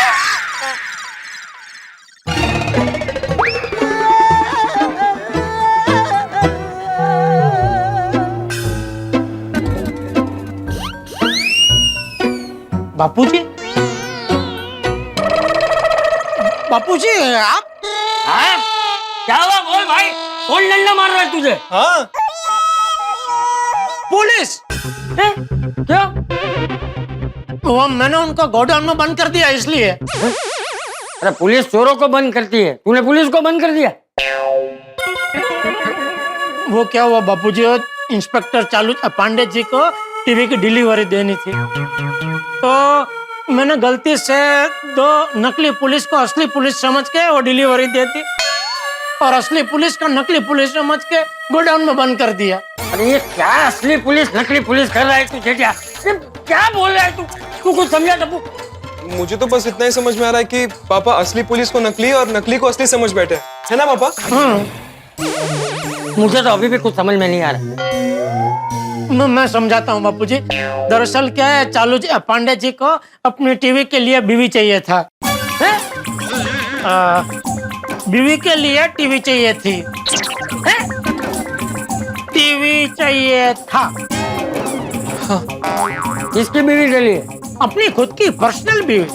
बापूजी, बापूजी आप? हाँ? क्या हुआ बोल भाई, कौन डंडा मार रहा है तुझे? हाँ पुलिस। हैं? क्या? वो मैंने उनको गोडाउन में बंद कर दिया इसलिए। अरे पुलिस चोरों को बंद करती है, तूने पुलिस को बंद कर दिया? वो क्या हुआ बापूजी, इंस्पेक्टर चालू पांडे जी को टीवी की डिलीवरी देनी थी, तो मैंने गलती से 2 नकली पुलिस को असली पुलिस समझ के वो डिलीवरी दे दी, और असली पुलिस को नकली पुलिस समझ के गोडाउन में बंद कर दिया। अरे ये क्या असली पुलिस नकली पुलिस कर रहा है तू जेठिया? ये क्या बोल रहा है तू? तू कुछ समझा टप्पू? मुझे तो बस इतना ही समझ में आ रहा है कि पापा असली पुलिस को नकली और नकली को असली समझ बैठे, है ना पापा? मुझे तो अभी भी कुछ समझ में नहीं आ रहा। मैं समझाता हूँ बापूजी। दरअसल क्या है, पांडे जी को अपनी टीवी के लिए बीवी चाहिए था। बीवी के लिए टीवी चाहिए थी। टीवी चाहिए था। किसकी बीवी के लिए? अपनी खुद की पर्सनल बीवी।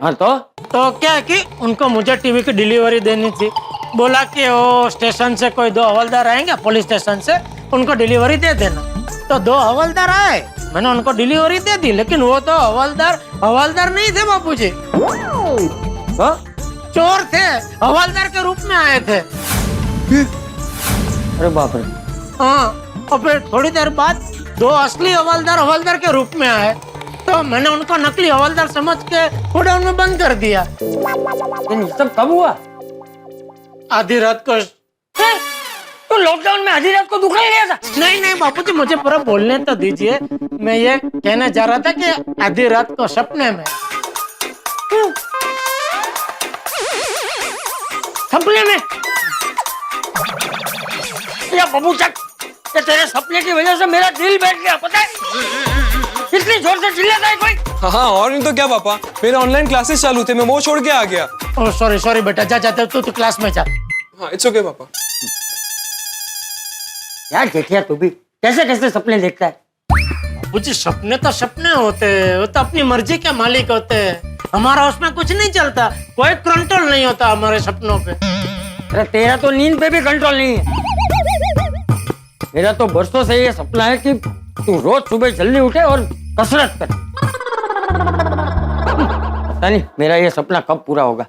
हाँ तो क्या है कि उनको मुझे टीवी की डिलीवरी देनी थी। बोला कि वो स्टेशन से कोई 2 हवलदार आएंगे, पुलिस स्टेशन से, उनको डिलीवरी दे देना। तो 2 हवलदार आए, मैंने उनको डिलीवरी दे दी, लेकिन वो तो हवलदार नहीं थे बापूजी, चोर थे, हवलदार के रूप में आए थे। अरे बाप रे। हाँ, और फिर थोड़ी देर बाद 2 असली हवलदार के रूप में आए, तो मैंने उनको नकली हवलदार समझ के गोडाउन में बंद कर दिया। ये सब कब हुआ? आधी रात को। तो लॉकडाउन में आधी रात को दुकान गया था? नहीं बापूजी, मुझे पूरा बोलने तो दीजिए। मैं ये कहना चाह रहा था कि आधी रात को सपने में। सपने में? या बबू चक, ये तेरे सपने की वजह से मेरा दिल बैठ गया, पता है? इतनी जोर से चिल्लाता है कोई? हाँ और नहीं तो क्या पापा, मेरे ऑनलाइन क्लासेस चालू थे, मैं वो छोड़ के आ गया। ओह सॉरी बेटा, जा तू क्लास में जा। हाँ इट्स ओके पापा। यार जेठिया तू भी कैसे सपने देखता है? बाबूजी, सपने तो सपने होते हैं, वो तो अपनी मर्जी के मालिक होते हैं। हमारा उसमें कुछ नहीं चलता, कोई कंट्रोल नहीं होता हमारे सपनों पे। अरे तेरा तो नींद पे भी कंट्रोल नहीं है। मेरा तो बरसों से ये सपना है कि तू रोज सुबह जल्दी उठे और कसरत कर। पता नहीं मेरा ये सपना कब पूरा होगा।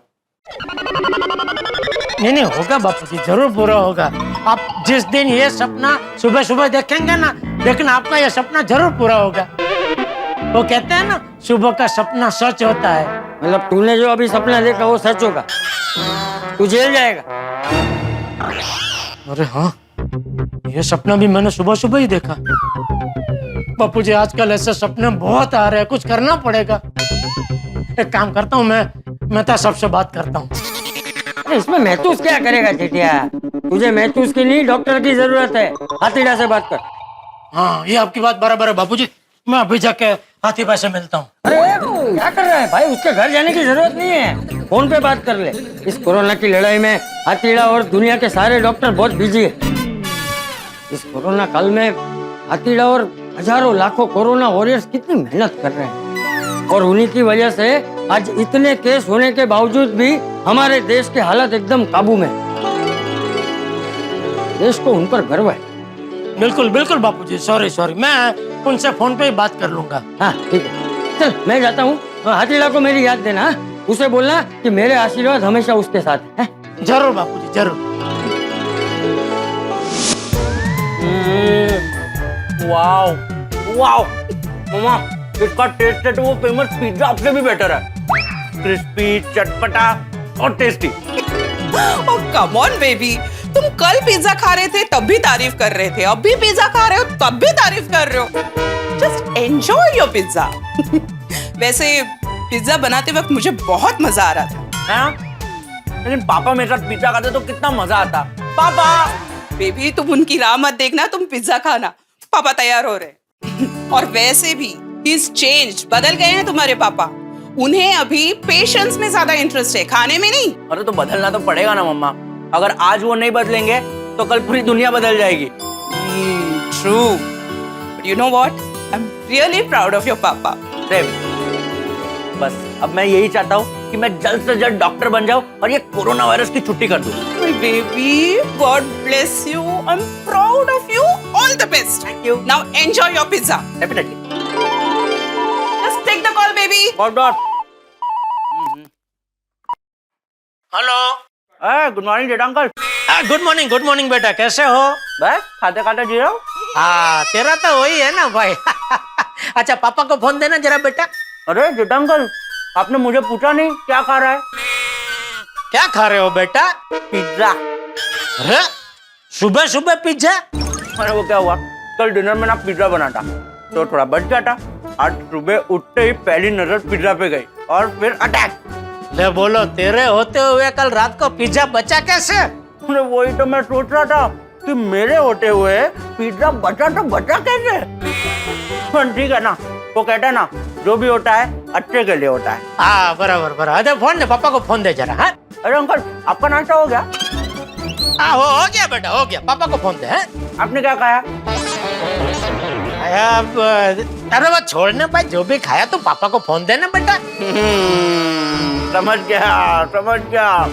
नहीं होगा बापूजी, जरूर पूरा होगा। आप जिस दिन ये सपना सुबह देखेंगे ना, देखना आपका ये सपना जरूर पूरा होगा। वो कहते हैं ना, सुबह का सपना सच होता है। मतलब तूने जो अभी सपना देखा वो सच होगा? तू जेल जाएगा? अरे हाँ, ये सपना भी मैंने सुबह ही देखा। बापूजी, आजकल ऐसे सपने बहुत आ रहे हैं, कुछ करना पड़ेगा। एक काम करता हूँ, मैं तो सबसे बात करता हूँ। इसमें महसूस क्या करेगा जेठिया? तुझे महसूस की नहीं, डॉक्टर की जरूरत है। हाथीडा से बात कर। हाँ, ये आपकी बात बराबर है बापूजी, मैं अभी जाके हाथीबा से मिलता हूँ। अरे क्या कर रहा है भाई? उसके घर जाने की जरूरत नहीं है। फोन पे बात कर ले। इस कोरोना की लड़ाई में हाथीड़ा और दुनिया के सारे डॉक्टर बहुत बिजी है। इस कोरोना काल में हाथीड़ा और हजारों लाखों कोरोना वॉरियर्स कितनी मेहनत कर रहे हैं और उन्हीं की वजह से आज इतने केस होने के बावजूद भी हमारे देश के हालात एकदम काबू में। देश को उन पर गर्व है। बिल्कुल बिल्कुल बापूजी, सॉरी, मैं उनसे फोन पे ही बात कर लूंगा। हाँ ठीक है, चल मैं जाता हूँ। हाथीड़ा को मेरी याद देना, उसे बोलना कि मेरे आशीर्वाद हमेशा उसके साथ है। जरूर बापूजी, जरूर। वाओ वाओ मामा, इसका टेस्ट है तो वो फेमस पिज्जा आपसे भी बेटर है। क्रिस्पी, चटपटा और टेस्टी। कम ऑन बेबी, तुम कल पिज्जा खा रहे थे तब भी तारीफ कर रहे थे, अब भी पिज्जा खा रहे हो तब भी तारीफ कर रहे हो। Just enjoy your pizza. वैसे पिज्जा बनाते वक्त मुझे बहुत मजा आ रहा था। हाँ? लेकिन पापा मेरे साथ पिज्जा खाते तो कितना मजा आता। पापा बेबी तुम उनकी राह मत देखना, तुम पिज्जा खाना। पापा तैयार हो रहे। और वैसे भी he's changed, बदल गए हैं तुम्हारे पापा। उन्हें अभी पेशेंस में ज्यादा इंटरेस्ट है, खाने में नहीं। अरे तो बदलना तो पड़ेगा ना मम्मा, अगर आज वो नहीं बदलेंगे तो कल पूरी दुनिया बदल जाएगी। True, but you know what, I am really proud of your पापा। बस अब मैं यही चाहता हूँ कि मैं जल्द से जल्द डॉक्टर बन जाऊँ और ये कोरोना वायरस की छुट्टी कर दूँ। Baby God bless you, I am proud of you, all the best. Thank you. Now enjoy your pizza. Definitely. Just take the call baby. Hello, good morning Jetha uncle. Good morning बेटा, कैसे हो? बस खाते खाते जी रहा हूँ। हाँ, तेरा तो वही है ना भाई। अच्छा, पापा को फोन देना जरा बेटा। अरे जेठा अंकल, आपने मुझे पूछा नहीं क्या खा रहा है? क्या खा रहे हो बेटा? पिज्जा। अरे सुबह सुबह पिज्जा? अरे वो क्या हुआ, कल डिनर में ना पिज्जा बना था तो थोड़ा बच जाता। आज सुबह उठते ही पहली नजर पिज्जा पे गई और फिर अटैक। ले बोलो, तेरे होते हुए कल रात को पिज्जा बचा कैसे? अरे वही तो मैं सोच रहा था कि मेरे होते हुए पिज्जा बचा तो बचा कैसे। ठीक है ना, वो कहता है ना, जो भी होता है अच्छे के लिए होता है। हाँ बराबर। अरे फोन दे, पापा को फोन दे जरा। हाँ? अरे अंकल, आपका नाश्ता हो गया? हाँ हो गया बेटा, हो गया। पापा को फोन दे। हाँ? आपने क्या खाया? अरे वो छोड़ने भाई, जो भी खाया तो पापा को फोन देना बेटा। समझ गया।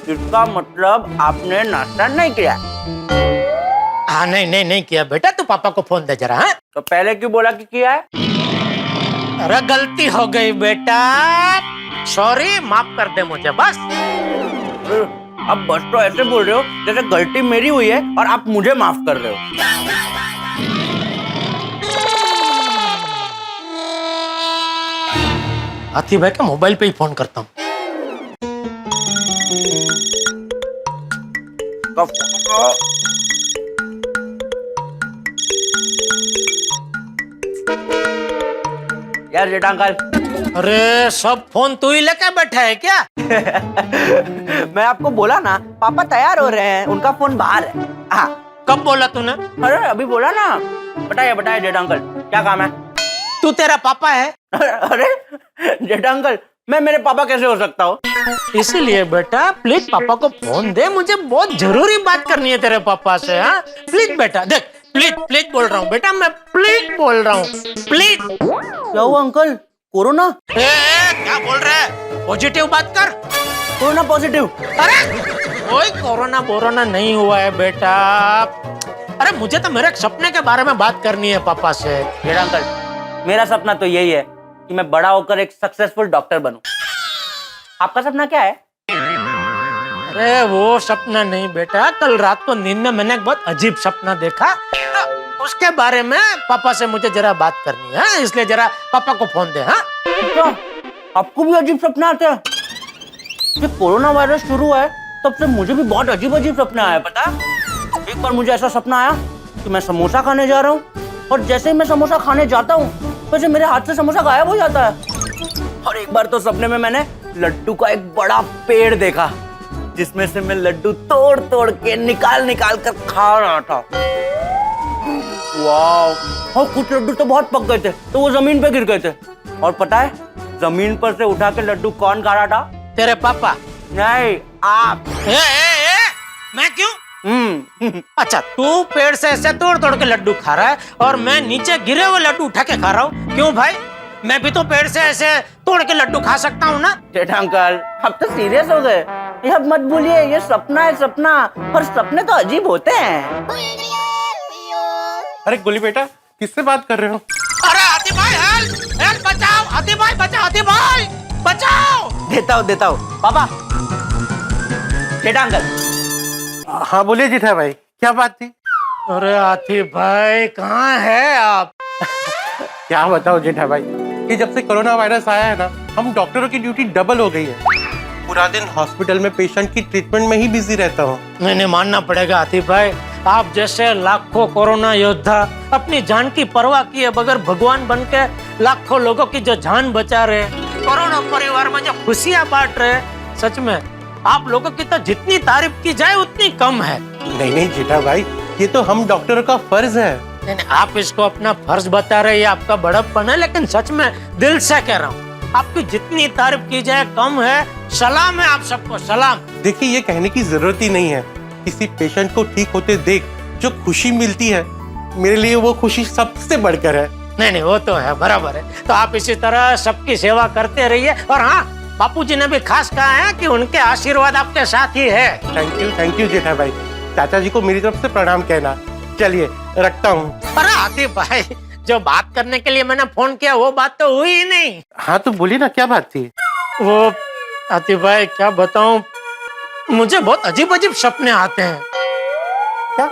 इसका मतलब आपने नाश्ता नहीं किया? हाँ नहीं किया बेटा, तू पापा को फोन दे जरा। हाँ? तो पहले क्यों बोला कि किया है? अरे गलती हो गई बेटा, सॉरी, माफ कर दे मुझे बस। अब बस तो ऐसे बोल रहे हो जैसे गलती मेरी हुई है और आप मुझे माफ कर रहे हो। हाथी भाई का मोबाइल पे ही फोन करता हूँ। यार जेठा अंकल। अरे सब फोन तू ही लेकर बैठा है क्या? मैं आपको बोला ना, पापा तैयार हो रहे हैं, उनका फोन बाहर है। हाँ। कब बोला तूने? अरे अभी बोला ना। बताइए जेठा अंकल, क्या काम है? तू तेरा पापा है? अरे जेठा अंकल, मैं मेरे पापा कैसे हो सकता हूँ? इसीलिए बेटा प्लीज पापा को फोन दे, मुझे बहुत जरूरी बात करनी है तेरे पापा से। हाँ प्लीज बेटा, देख प्लीज बोल रहा हूँ बेटा, मैं प्लीज बोल रहा हूँ, प्लीज। क्या हुआ अंकल, कोरोना? क्या बोल रहा है? पॉजिटिव बात कर। Corona positive? अरे कोई कोरोना नहीं हुआ है बेटा। अरे मुझे तो मेरे सपने के बारे में बात करनी है पापा से। जेठा अंकल, मेरा सपना तो यही है कि मैं बड़ा होकर एक सक्सेसफुल डॉक्टर बनूं। आपका सपना क्या है? अरे वो सपना नहीं बेटा, कल रात को नींद में मैंने एक बहुत अजीब सपना देखा, तो उसके बारे में पापा से मुझे जरा बात करनी है, इसलिए जरा पापा को फोन दे। हाँ क्या आपको भी अजीब सपना आते हैं? जब कोरोना वायरस शुरू हुआ है तब से मुझे भी बहुत अजीब सपने आए। पता, एक बार मुझे ऐसा सपना आया कि मैं समोसा खाने जा रहा हूँ और जैसे ही मैं समोसा खाने जाता हूँ वैसे मेरे हाथ से समोसा गायब हो जाता है। और एक बार तो सपने में मैंने लड्डू का एक बड़ा पेड़ देखा जिसमें से मैं लड्डू तोड़ के निकाल कर खा रहा था। वाह! और कुछ लड्डू तो बहुत पक गए थे तो वो जमीन पे गिर गए थे। और पता है जमीन पर से उठा के लड्डू कौन खा रहा था? तेरे पापा? नहीं, आप। मैं क्यों? अच्छा, तू पेड़ से ऐसे तोड़ तोड़ के लड्डू खा रहा है और मैं नीचे गिरे हुए लड्डू उठा के खा रहा हूँ। क्यों भाई? मैं भी तो पेड़ से ऐसे तोड़ के लड्डू खा सकता हूँ ना? जेठा अंकल, अब तो सीरियस हो गए। ये अब मत भूलिए, ये सपना है सपना, और सपने तो अजीब होते हैं। अरे गोली बेटा, किससे बात कर रहे हो? अरे हाथी भाई, हेल्प हेल्प, बचाओ हाथी भाई, बचाओ हाथी भाई, बचाओ। देता हूँ पापा। जेठा अंकल। हाँ बोलिए जेठा भाई, क्या बात थी? अरे हाथी भाई, कहाँ है आप? क्या बताओ जेठा भाई, कि जब से कोरोना वायरस आया है ना, हम डॉक्टरों की ड्यूटी डबल हो गई है। पूरा दिन हॉस्पिटल में पेशेंट की ट्रीटमेंट में ही बिजी रहता हूँ। मैंने मानना पड़ेगा हाथी भाई, आप जैसे लाखों कोरोना योद्धा अपनी जान की परवाह किए बगैर भगवान बन के लाखों लोगों की जो जान बचा रहे, कोरोना परिवार में जो खुशियां बांट रहे, सच में आप लोगों की तो जितनी तारीफ की जाए उतनी कम है। नहीं जेठा भाई, ये तो हम डॉक्टरों का फर्ज है। नहीं, आप इसको अपना फर्ज बता रहे, ये आपका बड़प्पन है, लेकिन सच में दिल से कह रहा हूँ, आपकी जितनी तारीफ की जाए कम है। सलाम है आप सबको, सलाम। देखिए, ये कहने की जरूरत ही नहीं है। किसी पेशेंट को ठीक होते देख जो खुशी मिलती है, मेरे लिए वो खुशी सबसे बढ़कर है। नहीं, वो तो है, बराबर है। तो आप इसी तरह सबकी सेवा करते रहिए। और हाँ, बापूजी ने भी खास कहा है कि उनके आशीर्वाद आपके साथ ही है। थैंक यू जेठा भाई। चाचा जी को मेरी तरफ से प्रणाम कहना। चलिए रखता हूँ। अरे हाथी भाई, जो बात करने के लिए मैंने फोन किया वो बात तो हुई ही नहीं। हाँ तो बोलिए ना, क्या बात थी? वो हाथी भाई, क्या बताऊं, मुझे बहुत अजीब अजीब सपने आते हैं। क्या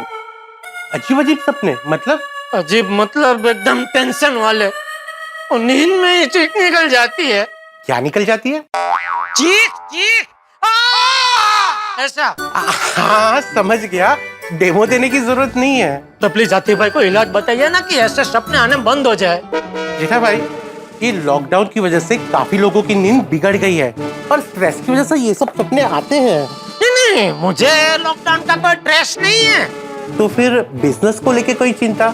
अजीब अजीब सपने? मतलब? अजीब मतलब एकदम टेंशन वाले, और नींद में ही चीख निकल जाती है। क्या निकल जाती है? चीख ऐसा। हाँ समझ गया, डेमो देने की जरूरत नहीं है। तो प्लीज हाथी भाई को इलाज बताइए ना कि ऐसे सपने आने बंद हो जाए। जेठा भाई, ये लॉकडाउन की वजह से काफी लोगों की नींद बिगड़ गई है और स्ट्रेस की वजह से ये सब सपने आते हैं। नहीं, मुझे लॉकडाउन का कोई स्ट्रेस नहीं है। तो फिर बिजनेस को लेके कोई चिंता?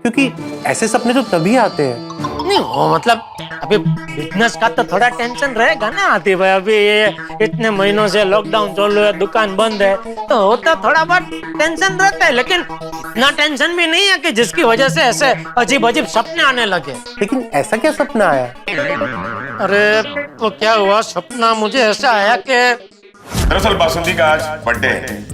क्योंकि ऐसे सपने तो तभी आते हैं। नहीं, वो मतलब अभी बिजनेस का तो थोड़ा टेंशन रहेगा ना हाथी भाई। अभी ये इतने महीनों से लॉकडाउन चालू है, दुकान बंद है, तो होता थोड़ा बहुत टेंशन रहता है, लेकिन इतना टेंशन भी नहीं है कि जिसकी वजह से ऐसे अजीब अजीब सपने आने लगे। लेकिन ऐसा क्या सपना आया? अरे वो क्या हुआ, सपना मुझे ऐसा आया कि दरअसल बासुंदी का आज बर्थडे है,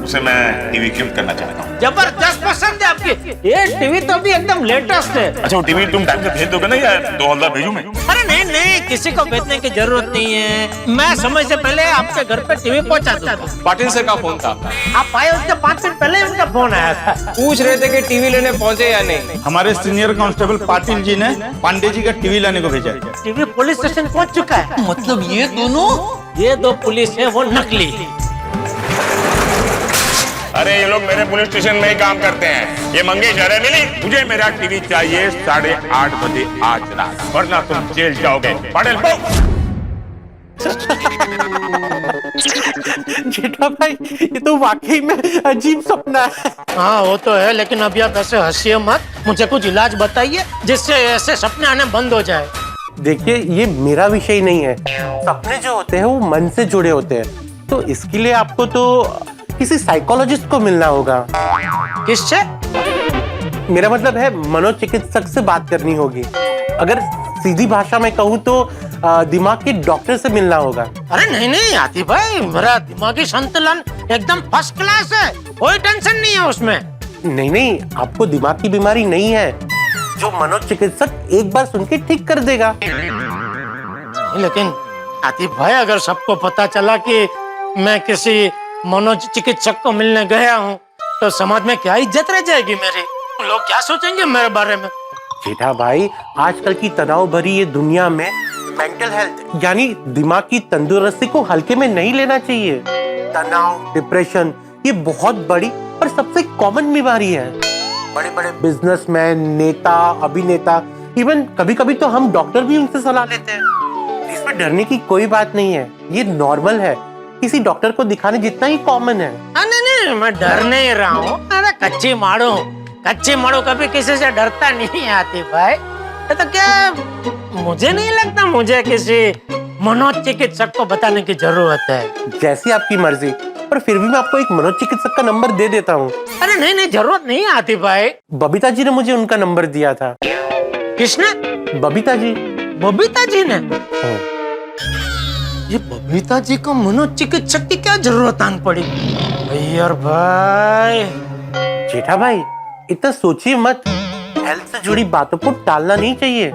उसे मैं टीवी गिफ्ट करना चाहता हूँ। जबरदस्त पसंद है आपकी। ये टीवी तो अभी एकदम लेटेस्ट है। अच्छा, वो टीवी तुम टाइम से भेज दोगे ना, या 2 हवलदार भेजूं मैं? अरे नहीं, किसी को भेजने की जरूरत नहीं है। मैं समय से पहले आपके घर पे टीवी पहुंचा दूंगा। पाटिल सर का फोन था, आप आए उसके 5 मिनट पहले उनका फोन आया था। पूछ रहे थे कि टीवी लेने पहुंचे या नहीं। हमारे सीनियर कांस्टेबल पाटिल जी ने पांडे जी का टीवी लाने को भेजा है। टीवी पुलिस स्टेशन पहुंच चुका है। मतलब ये दो पुलिस है, वो नकली। अरे ये लोग मेरे पुलिस स्टेशन में ही काम करते हैं। ये मंगेश अरे मिली, मुझे मेरा टीवी चाहिए 8:30 बजे आज रात, वरना तुम जेल जाओगे। पाटिल जेठा भाई, ये तो वाकई में अजीब सपना है। हाँ वो तो है, लेकिन अभी आप ऐसे हंसिए मत। मुझे कुछ इलाज बताइए जिससे ऐसे सपने आने बंद हो जाए। देखिए, ये मेरा विषय नहीं है। सपने जो होते हैं वो मन से जुड़े होते हैं, तो इसके लिए आपको तो किसी साइकोलॉजिस्ट को मिलना होगा। किससे? मेरा मतलब है मनोचिकित्सक से बात करनी होगी। अगर सीधी भाषा में कहूँ तो दिमाग के डॉक्टर से मिलना होगा। अरे नहीं हाथी भाई, मेरा दिमागी संतुलन एकदम फर्स्ट क्लास है, कोई टेंशन नहीं है उसमें। नहीं, आपको दिमाग की बीमारी नहीं है, जो मनोचिकित्सक एक बार सुन के ठीक कर देगा। लेकिन हाथी भाई, अगर सबको पता चला कि मैं किसी मनोचिकित्सक को मिलने गया हूँ, तो समाज में क्या इज्जत रह जाएगी मेरी? लोग क्या सोचेंगे मेरे बारे में? जेठा भाई, आजकल की तनाव भरी ये दुनिया में मेंटल हेल्थ यानी दिमाग की तंदुरुस्ती को हल्के में नहीं लेना चाहिए। तनाव, डिप्रेशन, ये बहुत बड़ी और सबसे कॉमन बीमारी है। बड़े बड़े बिजनेसमैन, नेता, अभिनेता, इवन कभी कभी तो हम डॉक्टर भी उनसे सलाह लेते हैं। इसमें डरने की कोई बात नहीं है, ये नॉर्मल है। किसी डॉक्टर को दिखाने जितना ही कॉमन है। नहीं, मैं डर नहीं रहा हूँ। अरे कच्ची माड़ू कभी किसी से डरता नहीं आती भाई। तो क्या मुझे नहीं लगता मुझे किसी मनोचिकित्सक को बताने की जरूरत है। जैसी आपकी मर्जी, पर फिर भी मैं आपको एक मनोचिकित्सक का नंबर दे देता हूँ। अरे नहीं नहीं, जरूरत नहीं आती भाई। बबीता जी ने मुझे उनका नंबर दिया था। किसने? बबीता जी। बबीता जी ने? ये बबीता जी को मनोचिकित्सक की क्या जरूरत आन पड़ी? यार भाई। जेठा भाई, इतना सोचिए मत। हेल्थ से जुड़ी बातों को टालना नहीं चाहिए।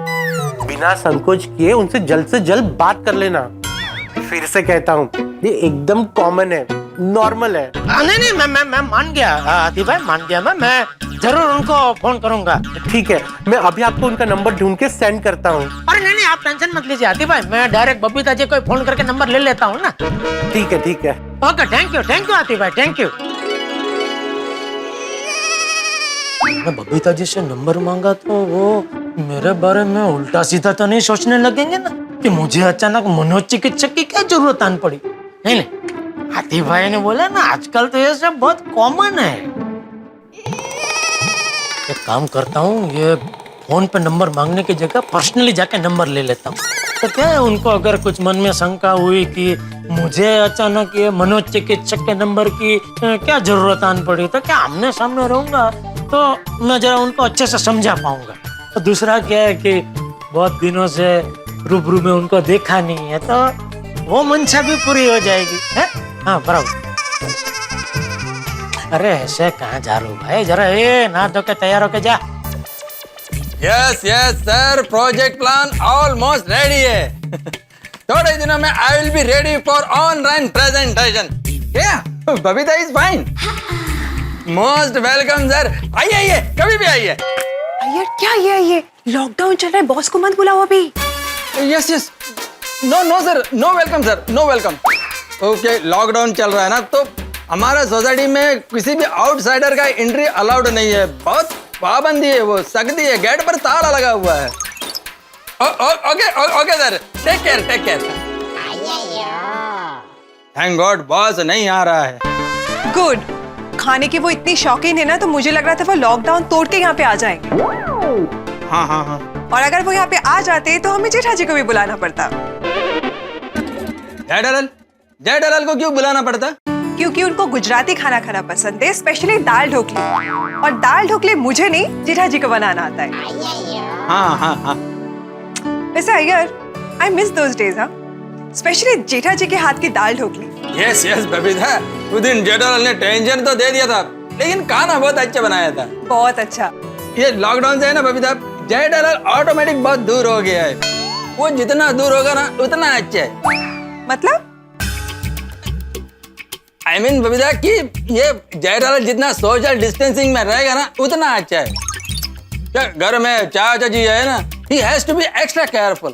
बिना संकोच किए उनसे जल्द से जल्द बात कर लेना। फिर से कहता हूँ, ये एकदम कॉमन है, नॉर्मल है। नहीं नहीं, मैं मान गया आदि भाई, मान गया। मैं जरूर उनको फोन करूंगा। ठीक है, मैं अभी आपको उनका नंबर ढूंढ के सेंड करता हूँ। अरे नहीं नहीं, आप टेंशन मत लीजिए आदि भाई, मैं डायरेक्ट बबीता जी को फोन करके नंबर ले लेता हूँ ना। ठीक है ठीक है। ओके, थैंक यू आदि भाई, थैंक यू। मैं बबीता जी से नंबर मांगा तो वो मेरे बारे में उल्टा सीधा तो नहीं सोचने लगेंगे ना कि मुझे अचानक मनोचिकित्सक की क्या जरूरत आन पड़ी। नहीं, हाथी भाई ने बोला ना, आजकल तो ये सब बहुत कॉमन है। एक काम करता हूँ, ये फोन पे नंबर मांगने की जगह पर्सनली जाके नंबर ले लेता हूँ। तो क्या है, उनको अगर कुछ मन में शंका हुई कि मुझे अचानक ये मनोचिकित्सक के नंबर की क्या जरूरत आन पड़ी, तो क्या आमने सामने रहूंगा तो मैं जरा उनको अच्छे से समझा पाऊंगा। तो दूसरा क्या है कि बहुत दिनों से रूबरू में उनको देखा नहीं है, तो वो मंशा भी पूरी हो जाएगी है? हाँ बराबर। अरे ऐसे कहाँ जा रहे हो भाई, जरा ये नहा धो के तैयार होके जा। Yes sir, project plan almost ready है। थोड़े दिनों में I will be ready for online presentation. क्या Babita is fine? Most welcome sir. आइए, कभी भी आइए। यार क्या ये लॉकडाउन चल रहा है, बॉस को मत बुलाओ अभी। Yes, no sir, no welcome sir, no welcome. Okay, lockdown चल रहा है ना, तो हमारा सोसाइटी में किसी भी आउटसाइडर का एंट्री अलाउड नहीं है। बहुत पाबंदी है, वो सख्ती है, गेट पर ताला लगा हुआ है। Okay sir, take care. Thank God boss नहीं आ रहा है। गुड, खाने की वो इतनी शौकीन है ना, तो मुझे लग रहा था वो लॉकडाउन तोड़ के यहाँ पे आ जाएंगे। हाँ। और अगर वो यहाँ पे आ जाते तो हमें जेठा जी को भी बुलाना पड़ता। जय दलाल को क्यों बुलाना पड़ता? क्योंकि उनको गुजराती खाना खाना पसंद है, स्पेशली दाल ढोकली। और दाल ढोकली मुझे नहीं, जेठा जी को बनाना आता है। हाँ। वैसे Iyer, I miss those days. हाँ, स्पेशली जेठा जी के हाथ की दाल ढोकली। यस बबीता, उस दिन जेठालाल ने टेंशन तो दे दिया था, लेकिन खाना बहुत अच्छा बनाया था। बहुत अच्छा। ये लॉकडाउन से है ना बबीता, जेठालाल ऑटोमेटिक बहुत दूर हो गया है। वो जितना दूर होगा ना उतना अच्छा है। मतलब? I mean बबीता कि ये जेठालाल जितना सोशल डिस्टेंसिंग में रहेगा ना उतना अच्छा है। क्या घर में चाचा जी है ना, he has to be extra careful।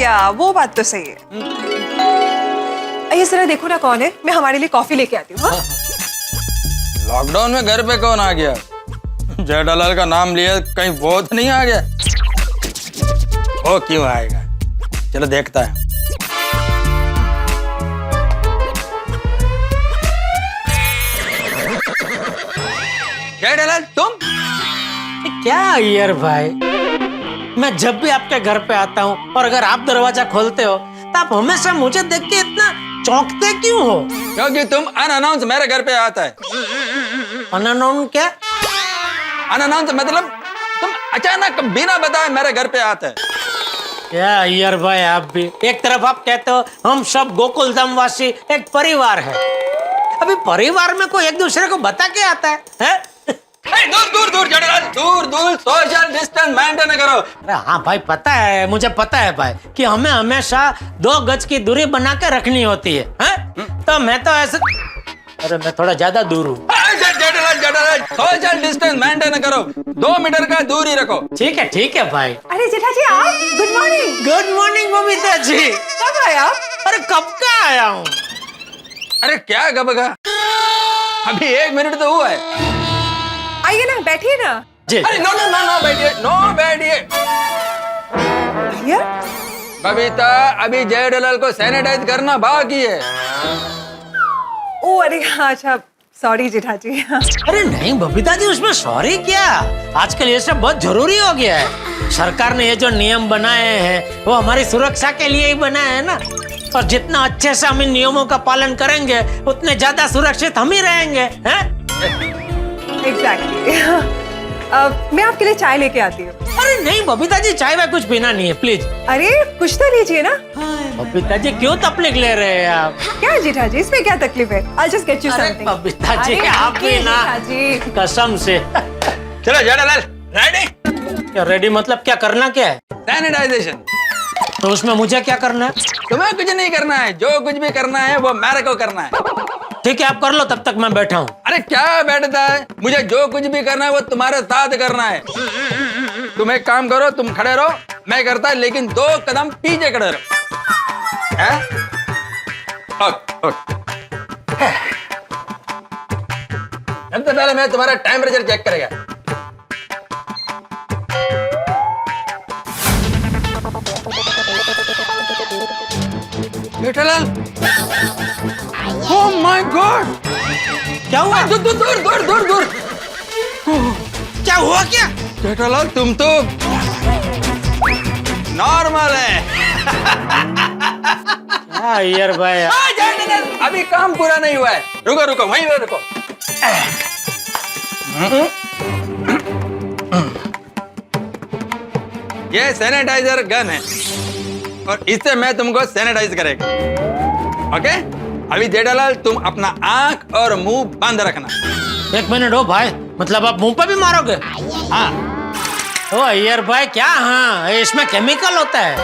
या वो बात तो सही है। ये जरा देखो ना कौन है, मैं हमारे लिए कॉफी लेके आती हूँ। लॉकडाउन में घर पे कौन आ गया? जेठालाल का नाम लिया, कहीं वो तो नहीं आ गया? वो क्यों आएगा, चलो देखता है। जेठालाल तुम? क्या यार भाई, मैं जब भी आपके घर पे आता हूँ और अगर आप दरवाजा खोलते हो तो आप हमेशा मुझे देख के इतना चौंकते क्यों हो? क्योंकि तुम अनअनाउंस मेरे घर पे आता है। अनअनाउंस क्या? अनअनाउंस मतलब तुम अचानक बिना बताए मेरे घर पे आता है। क्या यार भाई, आप भी एक तरफ आप कहते हो हम सब गोकुल धाम वासी एक परिवार है, अभी परिवार में कोई एक दूसरे को बता के आता है? दूर जेठालाल, दूर सोशल डिस्टेंस मेंटेन करो। अरे हाँ भाई, पता है, मुझे पता है भाई कि हमें हमेशा 2 गज की दूरी बना के रखनी होती है, तो मैं तो ऐसे, अरे मैं थोड़ा ज्यादा दूर हूँ। जेठालाल सोशल डिस्टेंस मेंटेन करो, 2 मीटर का दूरी रखो। ठीक है भाई। अरे जेठा जी आप, good morning. Good morning Babita ji. कब आए आप? अरे कब का आया हूँ? अरे क्या कब का, अभी 1 मिनट तो हुआ है। आइए ना, बैठिए ना। जी। अरे नो बैठिए। बबीता, अभी जेठालाल को सैनिटाइज करना बाकी है। ओ अरे हाँ, अच्छा सॉरी जेठा जी। अरे नहीं बबीता जी, उसमें सॉरी क्या, आजकल ये सब बहुत जरूरी हो गया है। सरकार ने ये जो नियम बनाए हैं वो हमारी सुरक्षा के लिए ही बनाए हैं ना। और जितना अच्छे से हम इन नियमों का पालन करेंगे उतने ज्यादा सुरक्षित हम ही रहेंगे, हैं? एग्जैक्टली। मैं आपके लिए चाय लेके आती हूँ। अरे नहीं बबीता जी, चाय में कुछ पीना नहीं है प्लीज। अरे कुछ तो लीजिए ना। बबीता जी क्यों तकलीफ ले रहे हैं आप? क्या जेठा जी, इसमें क्या तकलीफ है? I'll just get you अरे something। बबीता जी अरे आप भी ना, जेठा जी। कसम से। चलो जेठालाल, रेडी? क्या रेडी मतलब क्या करना क्या है? सैनिटाइजेशन। तो उसमें मुझे क्या करना है? तुम्हें कुछ नहीं करना है, जो कुछ भी करना है वो मेरे को करना है। ठीक है आप कर लो, तब तक मैं बैठा हूँ। अरे क्या बैठता है, मुझे जो कुछ भी करना है वो तुम्हारे साथ करना है। तुम एक काम करो, तुम खड़े रहो, मैं करता है, लेकिन 2 कदम पीछे खड़े रहो। हैं? ओके। सबसे पहले मैं तुम्हारा टेम्परेचर चेक करेगा। जेठालाल, ओह माय गॉड, क्या हुआ? दूर दूर दूर दूर दूर दूर। क्या हुआ क्या? जेठालाल तुम तो नॉर्मल है। यार भाई, जेठालाल अभी काम पूरा नहीं हुआ है, रुको रुको वहीं पे रुको। ये सैनिटाइजर गन है और इससे मैं तुमको सैनिटाइज करेगा। ओके? अभी जेठालाल तुम अपना आंख और मुंह बंद रखना। 1 मिनट हो भाई, मतलब आप मुंह पे भी मारोगे? हाँ। ओ यार भाई क्या? हाँ इसमें केमिकल होता है।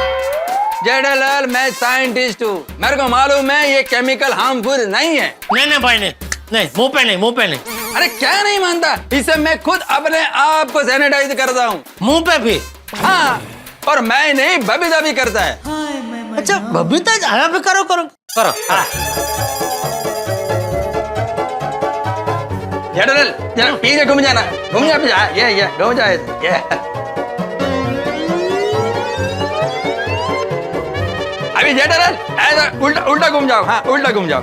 जेठालाल मैं साइंटिस्ट हूँ, मेरे को मालूम है ये केमिकल हार्मफुल नहीं है। नहीं भाई नहीं, मुंह पे नहीं, मुंह पे नहीं। अरे क्या नहीं मानता? इसे मैं खुद अपने आप को सैनिटाइज करता हूँ। मुंह पे भी? हाँ, और मैं नहीं बबीता भी करता है। अच्छा बबीता हाँ भी करो करो करो। जेठालाल जरा पीछे घूम जाना, घूम जा पीछे, ये घूम जा ये। अभी जेठालाल ऐसा उल्टा उल्टा घूम जाओ। हाँ उल्टा घूम जाओ।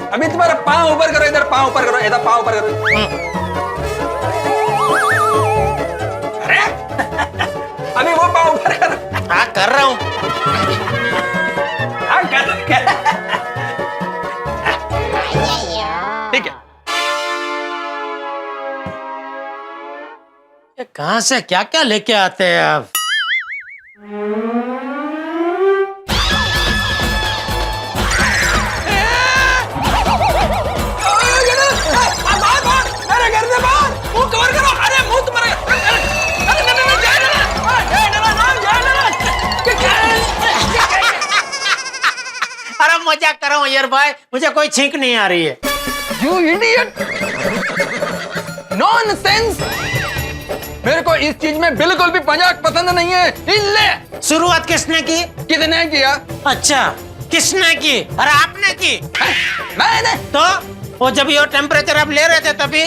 अभी तुम्हारा पाँव ऊपर करो, इधर पाँव ऊपर करो, इधर पाँव ऊपर करो। अरे अभी वो पाँव ऊपर करो। हाँ कर रहा हूँ। हाँ कर। ठीक है। ये कहाँ से क्या क्या लेके आते हैं आप? अरे मजाक कर रहा हूँ यार भाई, मुझे कोई छींक नहीं आ रही है। You idiot! Nonsense! मेरे को इस चीज में बिल्कुल भी मजाक पसंद नहीं है। इल्ले शुरुआत किसने की? किसने किया? अच्छा किसने की? अरे आपने की। मैंने। तो वो जब ये टेम्परेचर आप ले रहे थे तभी?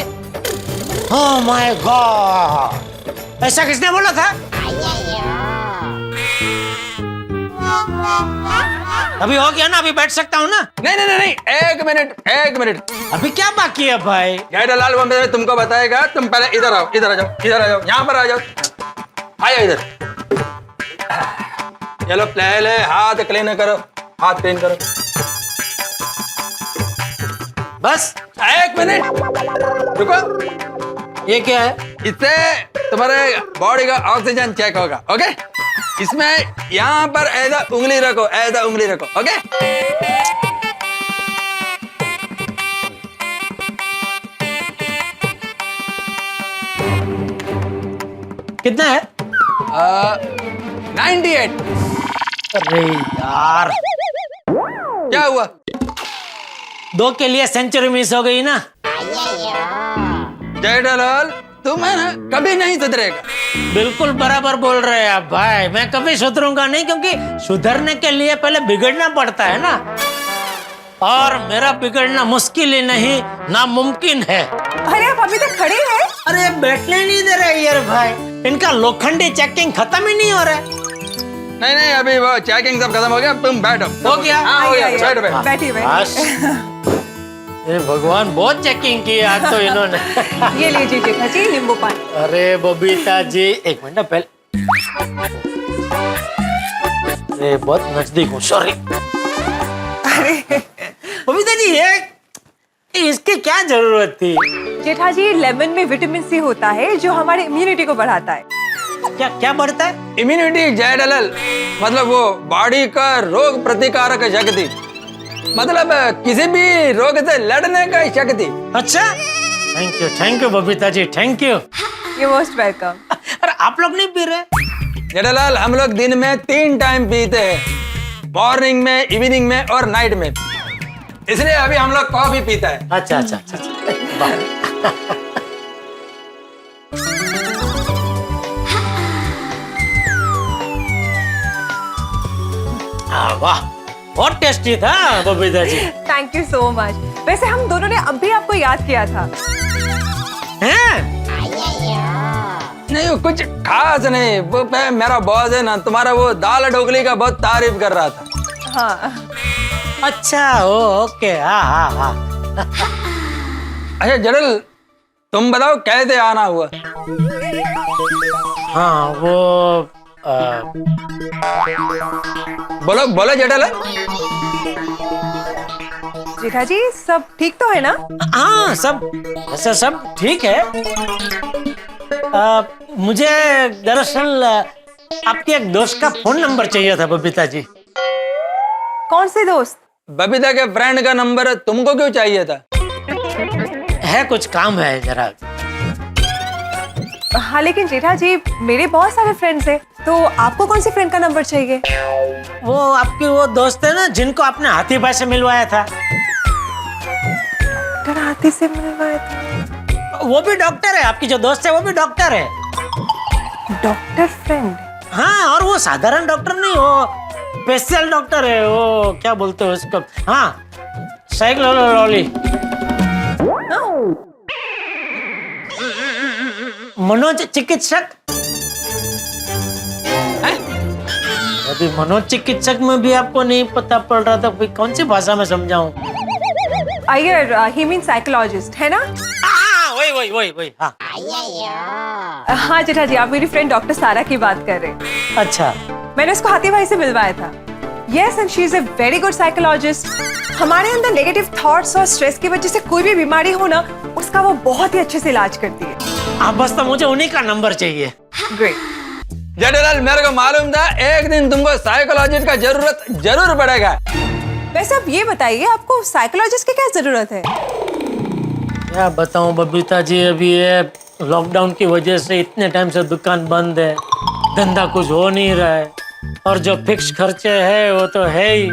ओह माय गॉड, ऐसा किसने बोला था? अभी हो गया ना, अभी बैठ सकता हूँ ना? नहीं, एक मिनट। अभी क्या बाकी है भाई? जेठालाल वो मैं तुमको बताएगा, तुम पहले इधर आओ, इधर आ जाओ, यहाँ पर आ जाओ, आयो इधर। चलो पहले हाथ क्लीन करो, हाथ क्लीन करो। बस 1 मिनट रुको। ये क्या है? इससे तुम्हारे बॉडी का ऑक्सीजन चेक होगा। ओके? इसमें यहाँ पर ऐसा उंगली रखो, ऐसा उंगली रखो। ओके? कितना है? 98। अरे यार क्या हुआ? 2 के लिए सेंचुरी मिस हो गई ना। जेठालाल तुम है ना कभी नहीं सुधरेगा। बिल्कुल बराबर बोल रहे हैं आप भाई, मैं कभी सुधरूंगा नहीं, क्योंकि सुधरने के लिए पहले बिगड़ना पड़ता है ना, और मेरा बिगड़ना मुश्किल ही नहीं नामुमकिन है। अरे आप अभी तक खड़े हैं? अरे बैठने नहीं दे रहे यार भाई, इनका लोखंडी चेकिंग खत्म ही नहीं हो रहा है। नहीं अभी वो चेकिंग सब खत्म हो गया, तुम बैठो। हो गया? हाँ हो गया, बैठो। बैठिए। अरे भगवान बहुत चेकिंग की आज तो इन्होंने। ये लीजिए जेठा जी नींबू पानी। अरे बबीता जी 1 मिनट पहले अरे बहुत नजदीक हूँ, सॉरी। अरे बबीता जी ये इसकी क्या जरूरत थी? जेठा जी, लेमन में विटामिन सी होता है जो हमारी इम्यूनिटी को बढ़ाता है। क्या क्या बढ़ता है? इम्यूनिटी जेडल, मतलब वो बॉडी का रोग प्रतिकारक शक्ति, मतलब किसी भी रोग से लड़ने का शक्ति। अच्छा, thank you Babita ji, thank you. You most welcome. अरे आप लोग नहीं पी रहे? जेठालाल, हम लोग दिन में 3 टाइम पीते हैं, मॉर्निंग में, इवनिंग में और नाइट में, इसलिए अभी हम लोग कॉफी पीता है। अच्छा अच्छा अच्छा, अच्छा। वाह, बहुत टेस्टी था Babita ji. Thank you so much. वैसे हम दोनों ने अभी आपको याद किया था। हैं? नहीं, वो कुछ खास नहीं, वो मेरा बॉस है ना, तुम्हारा वो दाल ढोकली का बहुत तारीफ कर रहा था। हाँ। अच्छा, ओके, हाँ हाँ हाँ। अच्छा जडल, तुम बताओ कैसे आना हुआ? हाँ वो बोलो बोलो जेठल। जेठा जी, सब ठीक तो है ना? हाँ, सब सब ठीक है। मुझे दरअसल आपके एक दोस्त का फोन नंबर चाहिए था बबीता जी। कौन से दोस्त? बबीता के फ्रेंड का नंबर तुमको क्यों चाहिए था? है कुछ काम है जरा। हाँ लेकिन जेठा जी, मेरे बहुत सारे फ्रेंड्स हैं, तो आपको कौन से फ्रेंड का नंबर चाहिए? वो आपकी वो दोस्त है ना जिनको आपने हाथी भाई से मिलवाया था। डॉक्टर हाथी से मिलवाया था? वो भी डॉक्टर है, आपकी जो दोस्त है वो भी डॉक्टर है। Doctor friend? हाँ, और वो साधारण डॉक्टर नहीं, वो स्पेशल डॉक्टर है। वो क्या बोलते हैं उसको? हाँ, साइकोलॉजी, मनोज चिकित्सक। अभी मनोज चिकित्सक में भी आपको नहीं पता पड़ रहा था, कौन सी भाषा में समझाऊं? अयर, ही मीन साइकोलॉजिस्ट, है ना? वही हाँ। हाँ जेठा जी, आप मेरी फ्रेंड डॉक्टर सारा की बात कर रहे हैं। अच्छा, मैंने उसको हाथी भाई से मिलवाया था। Yes, and she is a very good psychologist. हमारे अंदर नेगेटिव थॉट्स और स्ट्रेस की वजह से कोई भी बीमारी हो ना, उसका वो बहुत ही अच्छे से इलाज करती है। आप बस तो मुझे उन्हीं का नंबर चाहिए। ग्रेट। जेठालाल, मेरे को मालूम था एक दिन तुमको साइकोलॉजिस्ट का जरूरत जरूर पड़ेगा। वैसे आप ये बताइए, आपको साइकोलॉजिस्ट की क्या जरूरत है? क्या बताऊं बबीता जी, अभी ये लॉकडाउन की वजह से इतने टाइम से दुकान बंद है, धंधा कुछ हो नहीं रहा है, और जो फिक्स खर्चे है वो तो है ही,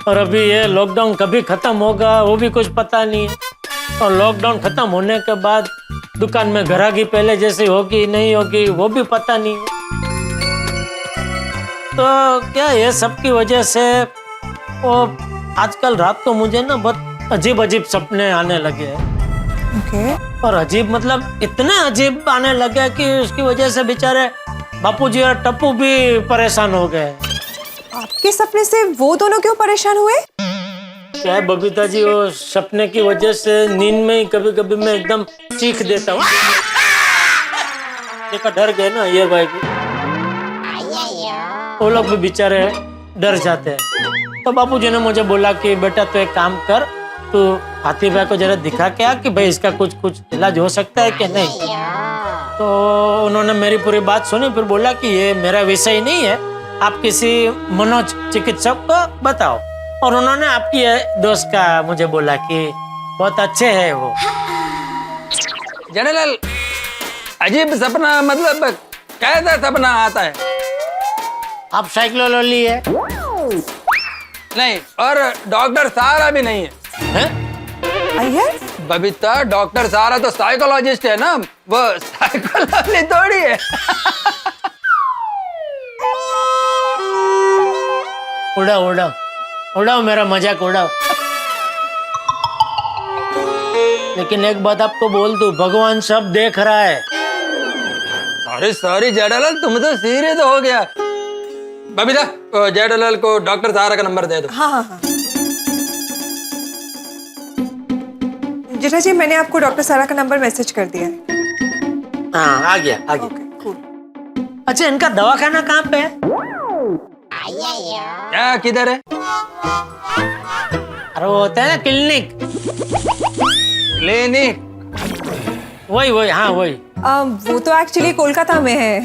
और अभी ये लॉकडाउन कभी खत्म होगा वो भी कुछ पता नहीं है, और लॉकडाउन खत्म होने के बाद दुकान में ग्राहकी पहले जैसी होगी नहीं होगी वो भी पता नहीं है। तो क्या ये सब की वजह से वो आजकल रात को मुझे ना बहुत अजीब अजीब सपने आने लगे हैं। और अजीब मतलब इतने अजीब आने लगे कि उसकी वजह से बेचारे बापूजी और टप्पू भी परेशान हो गए। आपके सपने से वो दोनों क्यों परेशान हुए? क्या है बबीता जी, वो सपने की वजह से नींद में ही कभी कभी मैं एकदम चीख देता हूँ। देखा, डर गए ना ये भाई भी, वो लोग भी बेचारे डर जाते हैं। तो बापूजी ने मुझे बोला कि बेटा तो एक काम कर, तू हाथी भाई को जरा दिखा के आ कि भाई इसका कुछ इलाज हो सकता है कि नहीं। तो उन्होंने मेरी पूरी बात सुनी, फिर बोला कि ये मेरा विषय नहीं है, आप किसी मनोज चिकित्सक को बताओ। और उन्होंने आपकी दोस्त का मुझे बोला कि बहुत अच्छे है वो। जेठालाल, अजीब सपना मतलब कैसा सपना आता है? आप साइकोलॉजी है? नहीं, और डॉक्टर सारा भी नहीं है। अय्यर? बबीता, डॉक्टर सारा तो साइकोलॉजिस्ट है ना, वो साइकोलॉजी थोड़ी है। उड़ाओ मेरा मजाक उड़ाओ। लेकिन एक बात आपको बोल दूं, भगवान सब देख रहा है। सॉरी जेठालाल, तुम तो सीरियस हो गया। बबीता, जेठालाल को डॉक्टर सारा का नंबर दे दो। हाँ। जेठा जी, मैंने आपको डॉक्टर सारा का नंबर मैसेज कर दिया है। हाँ, आ गया। Okay, cool. अच्छा, इनका दवाखाना कहाँ पे है? क्या किधर है? अरे वो होता है ना क्लिनिक, क्लिनिक? वही वही, हाँ वही। वो तो एक्चुअली कोलकाता में है।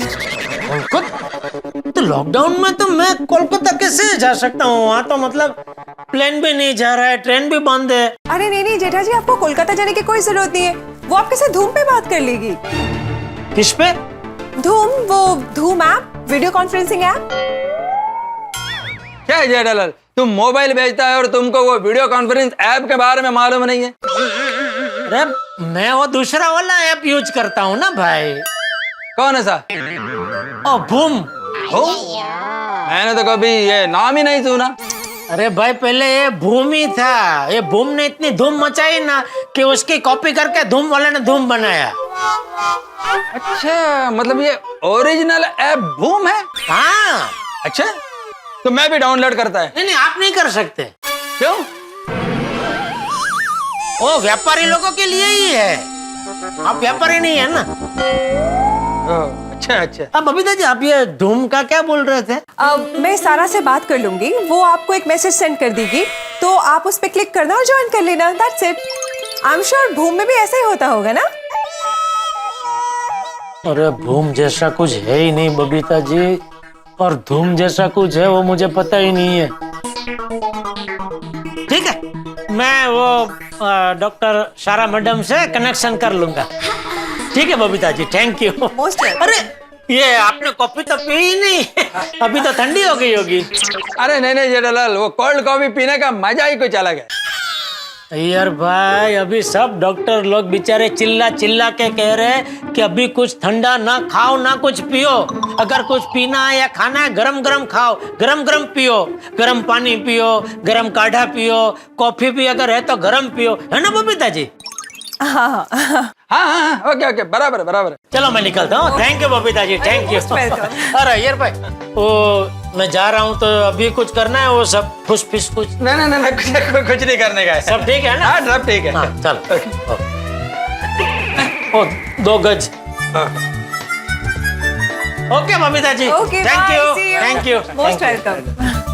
तो लॉकडाउन में तो मैं कोलकाता कैसे जा सकता हूँ? वहाँ तो मतलब प्लेन भी नहीं जा रहा है, ट्रेन भी बंद है। अरे नहीं जेठा जी, आपको कोलकाता जाने की कोई जरूरत नहीं है। वो आपके साथ धूम पे बात कर लेगी। किस पे? धूम, वो धूम ऐप, वीडियो कॉन्फ्रेंसिंग ऐप। क्या है जेठालाल, तुम मोबाइल बेचता है और तुमको वो वीडियो कॉन्फ्रेंस ऐप के बारे में मालूम नहीं है? अरे मैं वो दूसरा वाला ऐप यूज करता हूँ ना भाई। कौन है सा? ओ बूम। मैंने तो कभी ये नाम ही नहीं सुना। अरे भाई पहले ये बूम ही था। ये बूम ने इतनी धूम मचाई ना कि उसकी कॉपी करके धूम वाले ने धूम बनाया। अच्छा, मतलब ये ओरिजिनल ऐप बूम है? हाँ। अच्छा, तो मैं भी डाउनलोड करता है। नहीं, आप नहीं कर सकते। क्यों? वो व्यापारी लोगों के लिए ही है, आप व्यापारी नहीं है ना। अच्छा। अब बबीता जी, आप ये धूम का क्या बोल रहे थे? मैं सारा से बात कर लूंगी, वो आपको एक मैसेज सेंड कर देगी, तो आप उस पर क्लिक करना और ज्वाइन कर लेना। That's it. I am sure Bhoom में भी ऐसा ही होता होगा ना। अरे भूम जैसा कुछ है ही नहीं बबीता जी, और धूम जैसा कुछ है वो मुझे पता ही नहीं है। ठीक है, मैं वो डॉक्टर सारा मैडम से कनेक्शन कर लूंगा। ठीक है बबीता जी, थैंक यू। अरे ये आपने कॉफी तो पी ही नहीं, अभी तो ठंडी हो गई होगी। अरे नहीं जेठालाल, वो कोल्ड कॉफी पीने का मजा ही कुछ अलग है। यार भाई, अभी सब डॉक्टर लोग बेचारे चिल्ला चिल्ला के कह रहे हैं कि अभी कुछ ठंडा ना खाओ ना कुछ पियो। अगर कुछ पीना है या खाना है, गरम गरम खाओ, गरम गरम पियो, गरम पानी पियो, गरम काढ़ा पियो, कॉफी भी अगर है तो गरम पियो, है ना बबीता जी? हाँ, ओके, बराबर। चलो मैं निकलता हूँ। Thank you Babita ji, thank you. अरे यार भाई, वो मैं जा रहा हूँ तो अभी कुछ करना है, वो सब फुस फिस कुछ? नहीं, कुछ नहीं करने का है। सब ठीक है ना? हाँ, सब ठीक है। हाँ, चलो। ओ 2 गज। Okay Babita ji, okay, thank bye, you, see you. Thank you, most welcome.